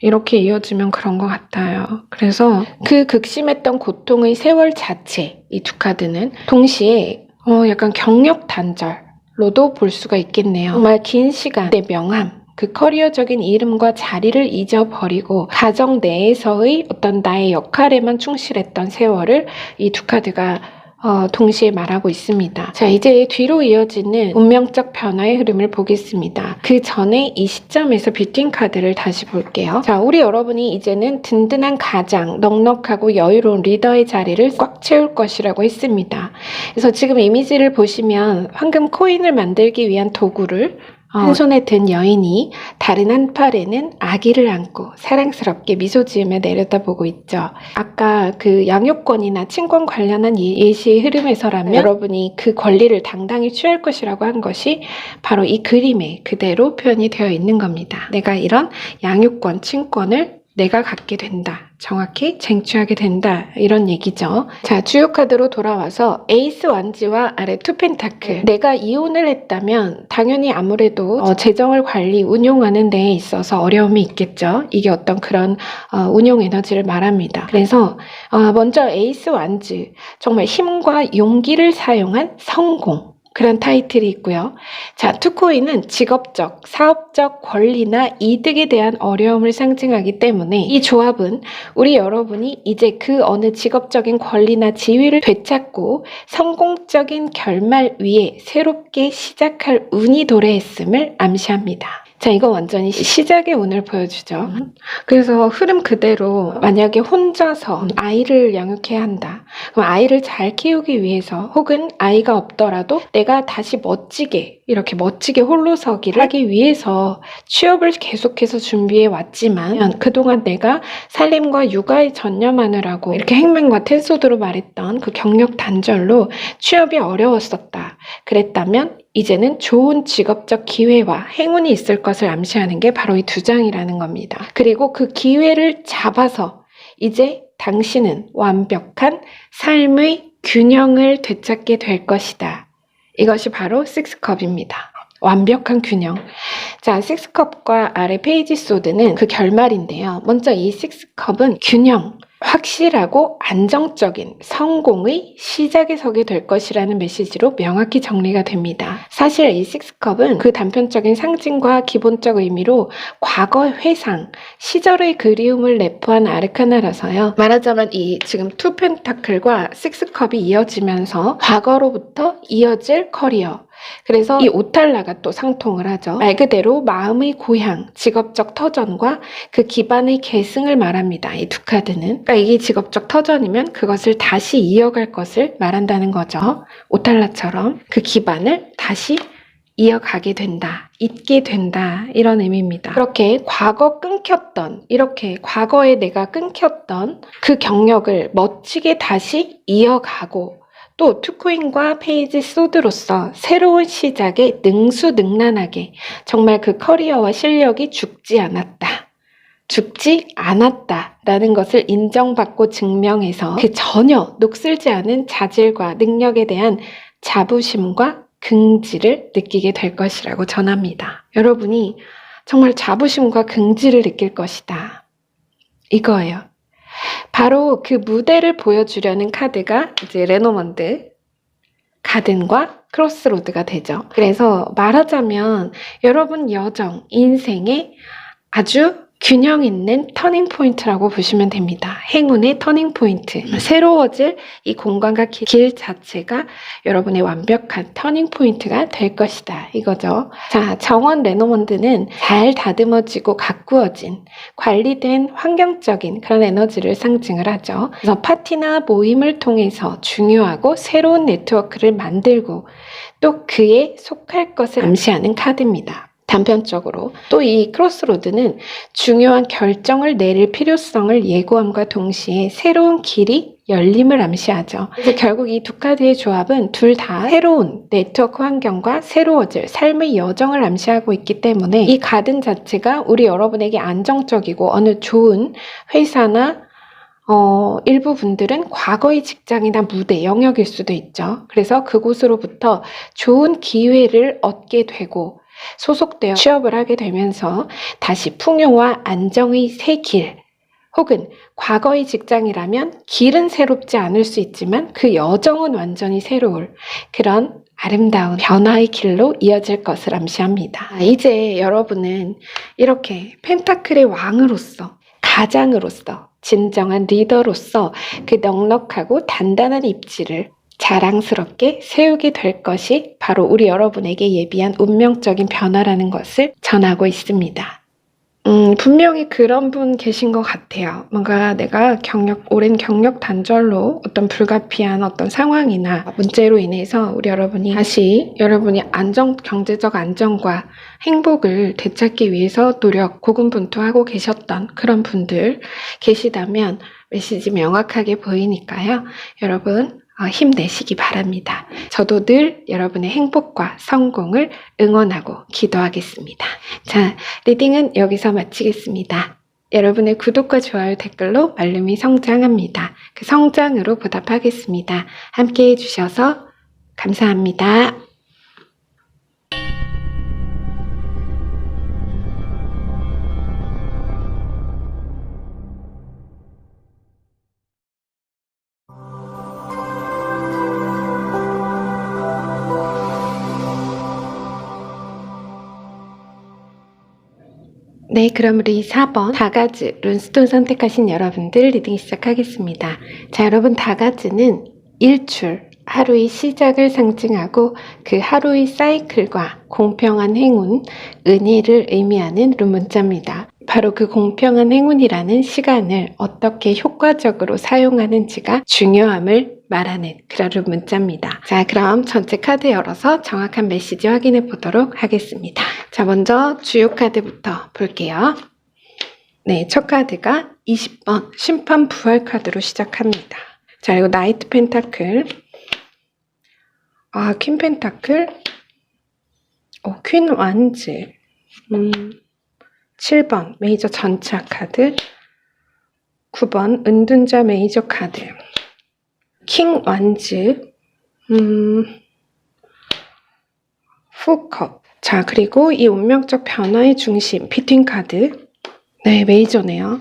이렇게 이어지면 그런 것 같아요. 그래서 그 극심했던 고통의 세월 자체, 이 두 카드는 동시에 약간 경력 단절로도 볼 수가 있겠네요. 정말 긴 시간, 내 명함, 그 커리어적인 이름과 자리를 잊어버리고 가정 내에서의 어떤 나의 역할에만 충실했던 세월을 이 두 카드가 동시에 말하고 있습니다. 자, 이제 뒤로 이어지는 운명적 변화의 흐름을 보겠습니다. 그 전에 이 시점에서 뷰팅 카드를 다시 볼게요. 자, 우리 여러분이 이제는 든든한 가장, 넉넉하고 여유로운 리더의 자리를 꽉 채울 것이라고 했습니다. 그래서 지금 이미지를 보시면 황금 코인을 만들기 위한 도구를 한 손에 든 여인이 다른 한 팔에는 아기를 안고 사랑스럽게 미소 지으며 내려다보고 있죠. 아까 그 양육권이나 친권 관련한 예시의 흐름에서라면 여러분이 그 권리를 당당히 취할 것이라고 한 것이 바로 이 그림에 그대로 표현이 되어 있는 겁니다. 내가 이런 양육권, 친권을 내가 갖게 된다. 정확히 쟁취하게 된다. 이런 얘기죠. 자, 주요 카드로 돌아와서 에이스 완지와 아래 투 펜타클. 내가 이혼을 했다면 당연히 아무래도 재정을 관리, 운용하는 데에 있어서 어려움이 있겠죠. 이게 어떤 그런 운용 에너지를 말합니다. 그래서 먼저 에이스 완지. 정말 힘과 용기를 사용한 성공. 그런 타이틀이 있고요. 자, 투코인은 직업적, 사업적 권리나 이득에 대한 어려움을 상징하기 때문에 이 조합은 우리 여러분이 이제 그 어느 직업적인 권리나 지위를 되찾고 성공적인 결말 위에 새롭게 시작할 운이 도래했음을 암시합니다. 자, 이거 완전히 시작의 운을 보여주죠. 그래서 흐름 그대로 만약에 혼자서 아이를 양육해야 한다. 그럼 아이를 잘 키우기 위해서 혹은 아이가 없더라도 내가 다시 이렇게 멋지게 홀로서기를 하기 위해서 취업을 계속해서 준비해 왔지만 그동안 내가 살림과 육아에 전념하느라고 이렇게 행맨과 텐소드로 말했던 그 경력 단절로 취업이 어려웠었다. 그랬다면 이제는 좋은 직업적 기회와 행운이 있을 것을 암시하는 게 바로 이 두 장이라는 겁니다. 그리고 그 기회를 잡아서 이제 당신은 완벽한 삶의 균형을 되찾게 될 것이다. 이것이 바로 식스컵입니다. 완벽한 균형. 자, 식스컵과 아래 페이지 소드는 그 결말인데요. 먼저 이 식스컵은 균형, 확실하고 안정적인 성공의 시작에 서게 될 것이라는 메시지로 명확히 정리가 됩니다. 사실 이 식스컵은 그 단편적인 상징과 기본적 의미로 과거 회상, 시절의 그리움을 내포한 아르카나라서요. 말하자면 이 지금 투 펜타클과 식스컵이 이어지면서 과거로부터 이어질 커리어, 그래서 이 오탈라가 또 상통을 하죠. 말 그대로 마음의 고향, 직업적 터전과 그 기반의 계승을 말합니다. 이 두 카드는. 그러니까 이게 직업적 터전이면 그것을 다시 이어갈 것을 말한다는 거죠. 오탈라처럼 그 기반을 다시 이어가게 된다, 잊게 된다, 이런 의미입니다. 그렇게 과거에 내가 끊겼던 그 경력을 멋지게 다시 이어가고 또 투코인과 페이지 소드로서 새로운 시작에 능수능란하게 정말 그 커리어와 실력이 죽지 않았다라는 것을 인정받고 증명해서 그 전혀 녹슬지 않은 자질과 능력에 대한 자부심과 긍지를 느끼게 될 것이라고 전합니다. 여러분이 정말 자부심과 긍지를 느낄 것이다. 이거예요. 바로 그 무대를 보여주려는 카드가 이제 레노먼드, 가든과 크로스로드가 되죠. 그래서 말하자면 여러분 여정, 인생에 아주 균형 있는 터닝 포인트라고 보시면 됩니다. 행운의 터닝 포인트. 새로워질 이 공간과 길 자체가 여러분의 완벽한 터닝 포인트가 될 것이다. 이거죠. 자, 정원 레노먼드는 잘 다듬어지고 가꾸어진 관리된 환경적인 그런 에너지를 상징을 하죠. 그래서 파티나 모임을 통해서 중요하고 새로운 네트워크를 만들고 또 그에 속할 것을 암시하는 카드입니다. 단편적으로 또 이 크로스로드는 중요한 결정을 내릴 필요성을 예고함과 동시에 새로운 길이 열림을 암시하죠. 그래서 결국 이 두 카드의 조합은 둘 다 새로운 네트워크 환경과 새로워질 삶의 여정을 암시하고 있기 때문에 이 카드 자체가 우리 여러분에게 안정적이고 어느 좋은 회사나 일부 분들은 과거의 직장이나 무대, 영역일 수도 있죠. 그래서 그곳으로부터 좋은 기회를 얻게 되고 소속되어 취업을 하게 되면서 다시 풍요와 안정의 새 길, 혹은 과거의 직장이라면 길은 새롭지 않을 수 있지만 그 여정은 완전히 새로울 그런 아름다운 변화의 길로 이어질 것을 암시합니다. 이제 여러분은 이렇게 펜타클의 왕으로서, 가장으로서, 진정한 리더로서 그 넉넉하고 단단한 입지를 자랑스럽게 세우게 될 것이 바로 우리 여러분에게 예비한 운명적인 변화라는 것을 전하고 있습니다. 분명히 그런 분 계신 것 같아요. 뭔가 내가 오랜 경력 단절로 어떤 불가피한 어떤 상황이나 문제로 인해서 우리 여러분이 다시 여러분이 경제적 안정과 행복을 되찾기 위해서 고군분투하고 계셨던 그런 분들 계시다면 메시지 명확하게 보이니까요. 여러분 힘내시기 바랍니다. 저도 늘 여러분의 행복과 성공을 응원하고 기도하겠습니다. 자, 리딩은 여기서 마치겠습니다. 여러분의 구독과 좋아요 댓글로 말름이 성장합니다. 그 성장으로 보답하겠습니다. 함께 해주셔서 감사합니다. 네, 그럼 우리 4번 다가즈 룬스톤 선택하신 여러분들 리딩 시작하겠습니다. 자, 여러분 다가즈는 일출, 하루의 시작을 상징하고 그 하루의 사이클과 공평한 행운, 은혜를 의미하는 룬 문자입니다. 바로 그 공평한 행운이라는 시간을 어떻게 효과적으로 사용하는지가 중요함을 말하는 그런 룬 문자입니다. 자, 그럼 전체 카드 열어서 정확한 메시지 확인해 보도록 하겠습니다. 자, 먼저 주요 카드부터 볼게요. 네, 첫 카드가 20번 심판 부활 카드로 시작합니다. 자, 그리고 나이트 펜타클, 퀸 펜타클, 퀸 완즈, 7번 메이저 전차 카드, 9번 은둔자 메이저 카드, 킹 완즈, 후컵. 자, 그리고 이 운명적 변화의 중심, 비트윈 카드. 네, 메이저네요.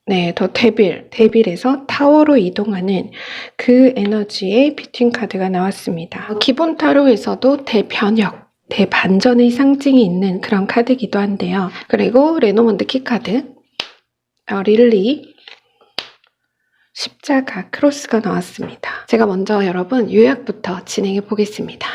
네, 더 데빌에서 타워로 이동하는 그 에너지의 비트윈 카드가 나왔습니다. 기본 타로에서도 대변혁, 대반전의 상징이 있는 그런 카드이기도 한데요. 그리고 레노먼드 키 카드, 릴리, 십자가, 크로스가 나왔습니다. 제가 먼저 여러분 요약부터 진행해 보겠습니다.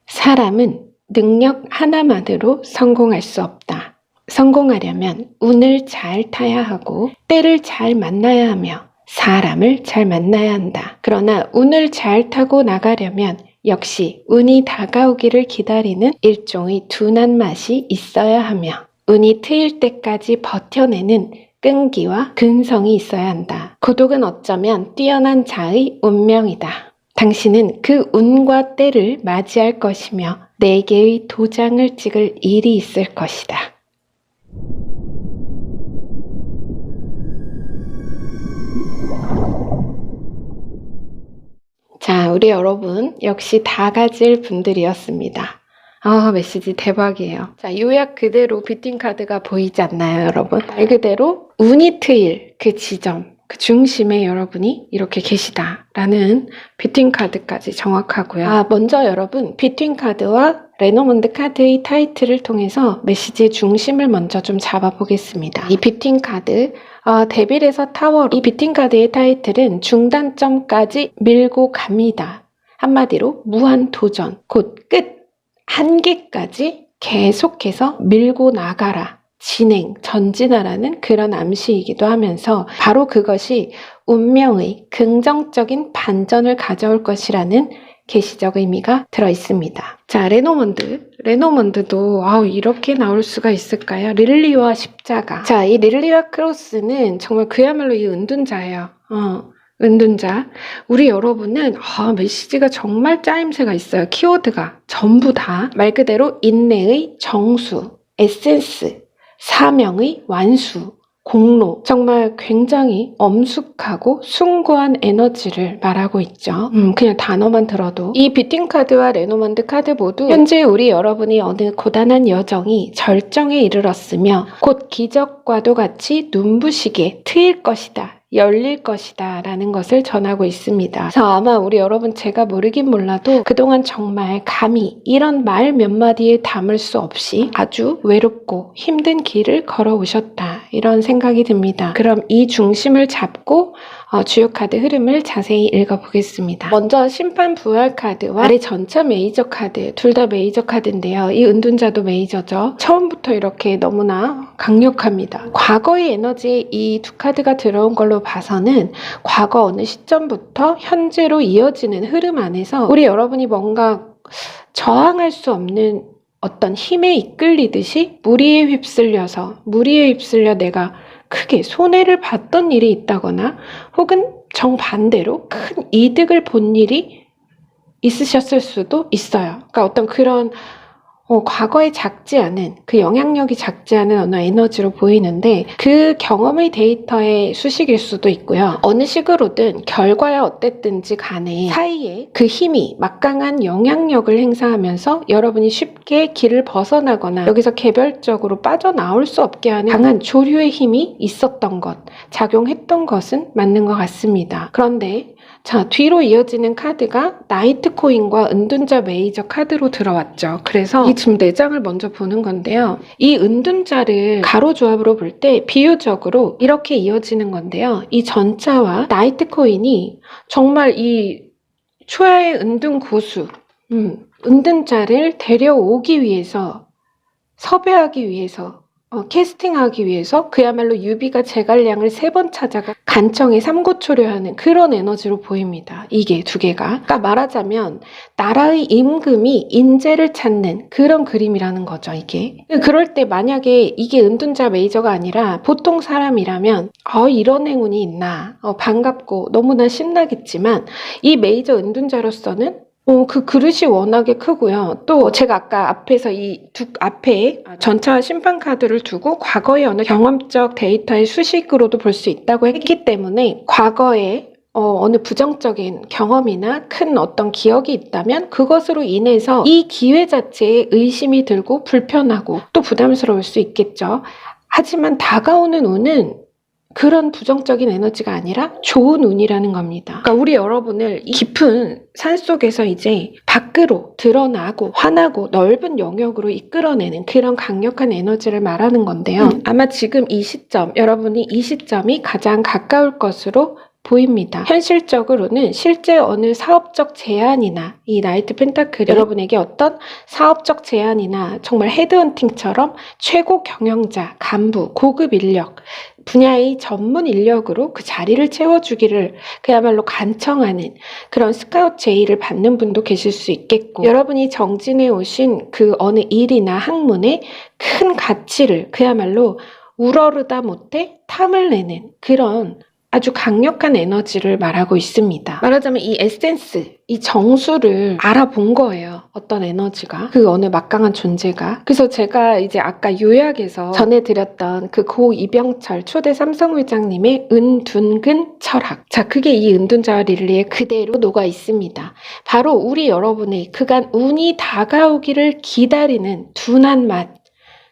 사람은 능력 하나만으로 성공할 수 없다. 성공하려면 운을 잘 타야 하고 때를 잘 만나야 하며 사람을 잘 만나야 한다. 그러나 운을 잘 타고 나가려면 역시 운이 다가오기를 기다리는 일종의 둔한 맛이 있어야 하며 운이 트일 때까지 버텨내는 끈기와 근성이 있어야 한다. 고독은 어쩌면 뛰어난 자의 운명이다. 당신은 그 운과 때를 맞이할 것이며 4개의 도장을 찍을 일이 있을 것이다. 자, 우리 여러분 역시 다 가질 분들이었습니다. 메시지 대박이에요. 자, 요약 그대로 비트윈 카드가 보이지 않나요, 여러분? 말 그대로 운이 트일 그 지점, 그 중심에 여러분이 이렇게 계시다라는 비트윈 카드까지 정확하고요. 먼저 여러분 비트윈 카드와 레노먼드 카드의 타이틀을 통해서 메시지의 중심을 먼저 좀 잡아보겠습니다. 이 비트윈 카드, 데빌에서 타워로 이 비트윈 카드의 타이틀은 중단점까지 밀고 갑니다. 한마디로 무한 도전, 곧 끝, 한계까지 계속해서 밀고 나가라. 진행, 전진하라는 그런 암시이기도 하면서 바로 그것이 운명의 긍정적인 반전을 가져올 것이라는 계시적 의미가 들어있습니다. 자, 레노먼드도 이렇게 나올 수가 있을까요? 릴리와 십자가. 자, 이 릴리와 크로스는 정말 그야말로 이 은둔자예요. 은둔자. 우리 여러분은 메시지가 정말 짜임새가 있어요. 키워드가 전부 다 말 그대로 인내의 정수, 에센스, 사명의 완수, 공로, 정말 굉장히 엄숙하고 숭고한 에너지를 말하고 있죠. 그냥 단어만 들어도 이 비트윈 카드와 레노먼드 카드 모두 현재 우리 여러분이 어느 고단한 여정이 절정에 이르렀으며 곧 기적과도 같이 눈부시게 트일 것이다. 열릴 것이다 라는 것을 전하고 있습니다. 그래서 아마 우리 여러분 제가 모르긴 몰라도 그동안 정말 감히 이런 말 몇 마디에 담을 수 없이 아주 외롭고 힘든 길을 걸어오셨다 이런 생각이 듭니다. 그럼 이 중심을 잡고 주요 카드 흐름을 자세히 읽어보겠습니다. 먼저 심판 부활 카드와 아래 전차 메이저 카드, 둘 다 메이저 카드인데요. 이 은둔자도 메이저죠. 처음부터 이렇게 너무나 강력합니다. 과거의 에너지에 이 두 카드가 들어온 걸로 봐서는 과거 어느 시점부터 현재로 이어지는 흐름 안에서 우리 여러분이 뭔가 저항할 수 없는 어떤 힘에 이끌리듯이 무리에 휩쓸려 내가 크게 손해를 봤던 일이 있다거나 혹은 정반대로 큰 이득을 본 일이 있으셨을 수도 있어요. 그러니까 어떤 그런 과거에 작지 않은 그 영향력이 작지 않은 어느 에너지로 보이는데 그 경험의 데이터의 수식일 수도 있고요. 어느 식으로든 결과야 어땠든지 간에 사이에 그 힘이 막강한 영향력을 행사하면서 여러분이 쉽게 길을 벗어나거나 여기서 개별적으로 빠져나올 수 없게 하는 강한 조류의 힘이 있었던 것, 작용했던 것은 맞는 것 같습니다. 그런데 자, 뒤로 이어지는 카드가 나이트 코인과 은둔자 메이저 카드로 들어왔죠. 그래서 이 지금 4장을 먼저 보는 건데요. 이 은둔자를 가로 조합으로 볼 때 비유적으로 이렇게 이어지는 건데요. 이 전차와 나이트 코인이 정말 이 초야의 은둔 고수, 은둔자를 데려오기 위해서, 섭외하기 위해서, 캐스팅하기 위해서 그야말로 유비가 제갈량을 3번 찾아가 간청에 삼고초려하는 그런 에너지로 보입니다. 이게 두 개가. 그러니까 말하자면 나라의 임금이 인재를 찾는 그런 그림이라는 거죠. 이게. 그럴 때 만약에 이게 은둔자 메이저가 아니라 보통 사람이라면 이런 행운이 있나 반갑고 너무나 신나겠지만 이 메이저 은둔자로서는 그 그릇이 워낙에 크고요. 또 제가 아까 앞에서 이 앞에 전차와 심판 카드를 두고 과거의 어느 경험적 데이터의 수식으로도 볼 수 있다고 했기 때문에 과거에 어느 부정적인 경험이나 큰 어떤 기억이 있다면 그것으로 인해서 이 기회 자체에 의심이 들고 불편하고 또 부담스러울 수 있겠죠. 하지만 다가오는 운은 그런 부정적인 에너지가 아니라 좋은 운이라는 겁니다. 그러니까 우리 여러분을 이 깊은 산속에서 이제 밖으로 드러나고 환하고 넓은 영역으로 이끌어내는 그런 강력한 에너지를 말하는 건데요. 아마 지금 이 시점, 여러분이 이 시점이 가장 가까울 것으로 보입니다. 현실적으로는 실제 어느 사업적 제안이나 이 나이트 펜타클이 여러분에게 어떤 사업적 제안이나 정말 헤드헌팅처럼 최고 경영자, 간부, 고급 인력, 분야의 전문 인력으로 그 자리를 채워주기를 그야말로 간청하는 그런 스카우트 제의를 받는 분도 계실 수 있겠고 여러분이 정진해 오신 그 어느 일이나 학문의 큰 가치를 그야말로 우러르다 못해 탐을 내는 그런 아주 강력한 에너지를 말하고 있습니다. 말하자면 이 에센스, 이 정수를 알아본 거예요. 어떤 에너지가. 그 어느 막강한 존재가. 그래서 제가 이제 아까 요약해서 전해드렸던 그 고 이병철 초대 삼성회장님의 은둔근 철학. 자, 그게 이 은둔자와 릴리에 그대로 녹아 있습니다. 바로 우리 여러분의 그간 운이 다가오기를 기다리는 둔한 맛.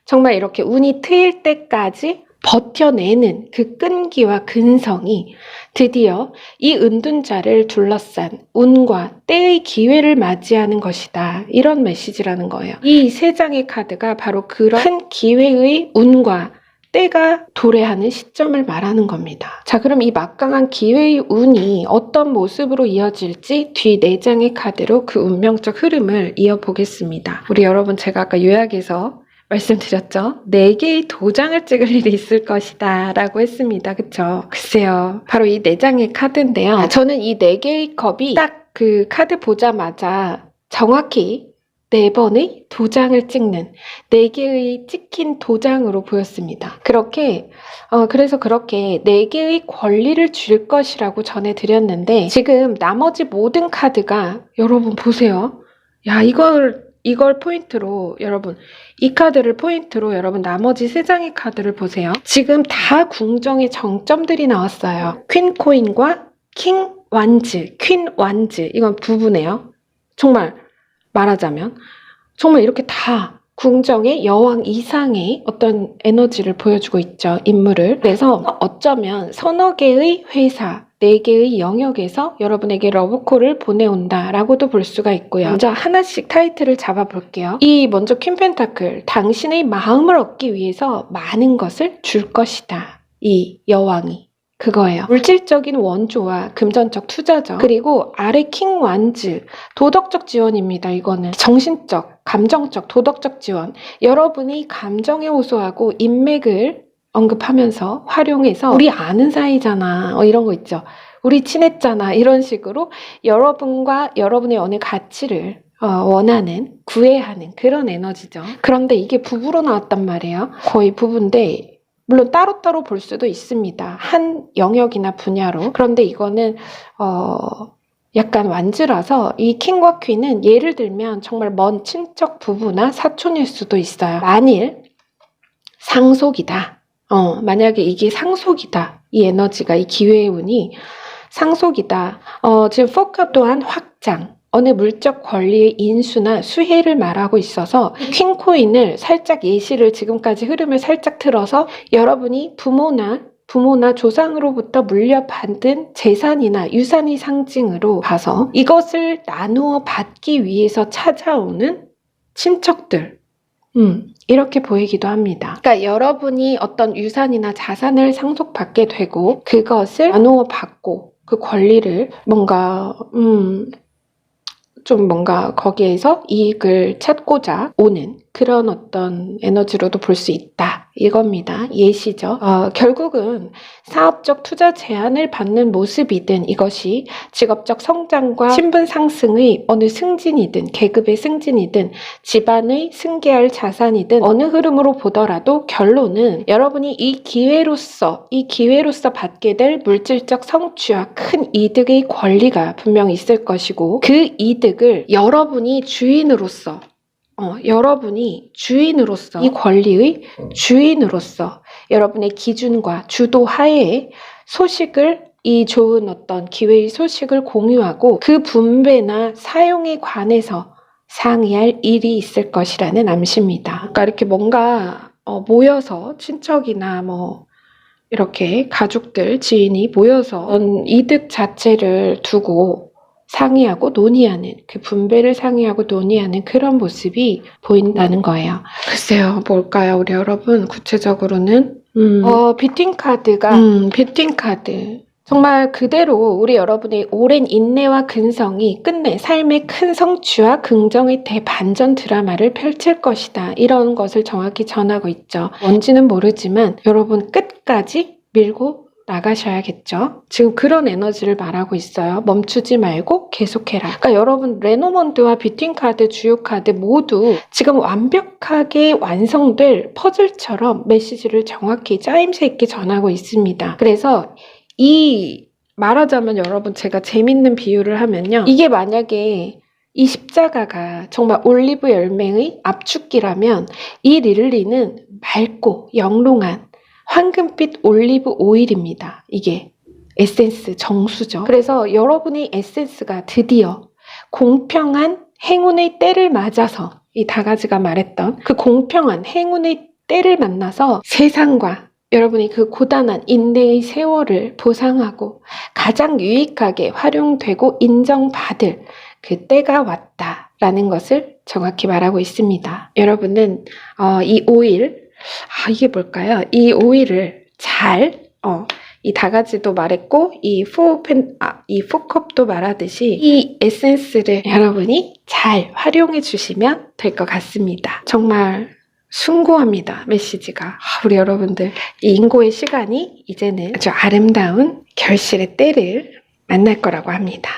정말 이렇게 운이 트일 때까지 버텨내는 그 끈기와 근성이 드디어 이 은둔자를 둘러싼 운과 때의 기회를 맞이하는 것이다. 이런 메시지라는 거예요. 이 세 장의 카드가 바로 그런 큰 기회의 운과 때가 도래하는 시점을 말하는 겁니다. 자, 그럼 이 막강한 기회의 운이 어떤 모습으로 이어질지 뒤 4장의 카드로 그 운명적 흐름을 이어보겠습니다. 우리 여러분, 제가 아까 요약해서 말씀드렸죠? 4개의 도장을 찍을 일이 있을 것이다 라고 했습니다. 그쵸? 글쎄요, 바로 이 4장의 카드인데요. 저는 이 4개의 컵이 딱 그 카드 보자마자 정확히 4번의 도장을 찍는 4개의 찍힌 도장으로 보였습니다. 그래서 그렇게 4개의 권리를 줄 것이라고 전해드렸는데, 지금 나머지 모든 카드가, 여러분 보세요. 야, 이걸 포인트로, 여러분, 이 카드를 포인트로 여러분 나머지 3장의 카드를 보세요. 지금 다 궁정의 정점들이 나왔어요. 퀸 코인과 킹 완즈, 퀸 완즈, 이건 부부네요. 정말 말하자면 정말 이렇게 다 궁정의 여왕 이상의 어떤 에너지를 보여주고 있죠, 인물을. 그래서 어쩌면 서너 개의 회사, 4개의 영역에서 여러분에게 러브콜을 보내온다 라고도 볼 수가 있고요. 먼저 하나씩 타이틀을 잡아볼게요. 먼저 퀸 펜타클, 당신의 마음을 얻기 위해서 많은 것을 줄 것이다. 이 여왕이 그거예요. 물질적인 원조와 금전적 투자죠. 그리고 아래 킹 완즈, 도덕적 지원입니다. 이거는 정신적, 감정적, 도덕적 지원. 여러분이 감정에 호소하고 인맥을 언급하면서 활용해서 우리 아는 사이잖아, 이런 거 있죠. 우리 친했잖아, 이런 식으로 여러분과 여러분의 어느 가치를 원하는, 구애하는 그런 에너지죠. 그런데 이게 부부로 나왔단 말이에요. 거의 부부인데 물론 따로따로 볼 수도 있습니다. 한 영역이나 분야로. 그런데 이거는 약간 완즈라서 이 킹과 퀸은 예를 들면 정말 먼 친척 부부나 사촌일 수도 있어요. 만일 상속이다. 만약에 이게 상속이다. 이 에너지가, 이 기회의 운이 상속이다. 지금 포커 또한 확장. 어느 물적 권리의 인수나 수혜를 말하고 있어서 퀸코인을 살짝 예시를, 지금까지 흐름을 살짝 틀어서 여러분이 부모나 조상으로부터 물려받은 재산이나 유산의 상징으로 봐서 이것을 나누어 받기 위해서 찾아오는 친척들, 이렇게 보이기도 합니다. 그러니까 여러분이 어떤 유산이나 자산을 상속받게 되고 그것을 나누어 받고 그 권리를 뭔가 거기에서 이익을 찾고자 오는 그런 어떤 에너지로도 볼 수 있다. 이겁니다. 예시죠. 결국은 사업적 투자 제한을 받는 모습이든 이것이 직업적 성장과 신분 상승의 어느 승진이든 계급의 승진이든 집안의 승계할 자산이든 어느 흐름으로 보더라도 결론은 여러분이 이 기회로서 받게 될 물질적 성취와 큰 이득의 권리가 분명히 있을 것이고 그 이득을 여러분이 주인으로서 이 권리의 주인으로서 여러분의 기준과 주도 하에 이 좋은 어떤 기회의 소식을 공유하고 그 분배나 사용에 관해서 상의할 일이 있을 것이라는 암시입니다. 그러니까 이렇게 뭔가 모여서 친척이나 이렇게 가족들, 지인이 모여서 이득 자체를 두고 상의하고 논의하는, 그 분배를 상의하고 논의하는 그런 모습이 보인다는 거예요. 글쎄요, 뭘까요, 우리 여러분? 구체적으로는 뷰팅 카드. 정말 그대로 우리 여러분의 오랜 인내와 근성이 끝내 삶의 큰 성취와 긍정의 대반전 드라마를 펼칠 것이다. 이런 것을 정확히 전하고 있죠. 뭔지는 모르지만 여러분 끝까지 밀고 나가셔야겠죠. 지금 그런 에너지를 말하고 있어요. 멈추지 말고 계속해라. 그러니까 여러분 레노먼드와 뷰팅 카드, 주요 카드 모두 지금 완벽하게 완성될 퍼즐처럼 메시지를 정확히 짜임새 있게 전하고 있습니다. 그래서 말하자면 여러분, 제가 재밌는 비유를 하면요. 이게 만약에 이 십자가가 정말 올리브 열매의 압축기라면 이 릴리는 맑고 영롱한 황금빛 올리브 오일입니다. 이게 에센스, 정수죠. 그래서 여러분의 에센스가 드디어 공평한 행운의 때를 맞아서 이 다가지가 말했던 그 공평한 행운의 때를 만나서 세상과 여러분이 그 고단한 인내의 세월을 보상하고 가장 유익하게 활용되고 인정받을 그 때가 왔다라는 것을 정확히 말하고 있습니다. 여러분은 이 오일, 이게 뭘까요? 이 오일을 잘, 이 다가지도 말했고, 이 포컵도 말하듯이 이 에센스를 여러분이 잘 활용해 주시면 될 것 같습니다. 정말 숭고합니다, 메시지가. 우리 여러분들, 이 인고의 시간이 이제는 아주 아름다운 결실의 때를 만날 거라고 합니다.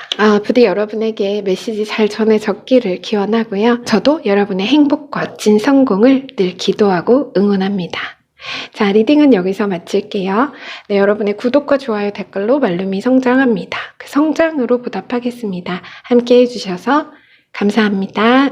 부디 여러분에게 메시지 잘 전해졌기를 기원하고요. 저도 여러분의 행복과 멋진 성공을 늘 기도하고 응원합니다. 자, 리딩은 여기서 마칠게요. 네, 여러분의 구독과 좋아요, 댓글로 말룸이 성장합니다. 그 성장으로 보답하겠습니다. 함께 해주셔서 감사합니다.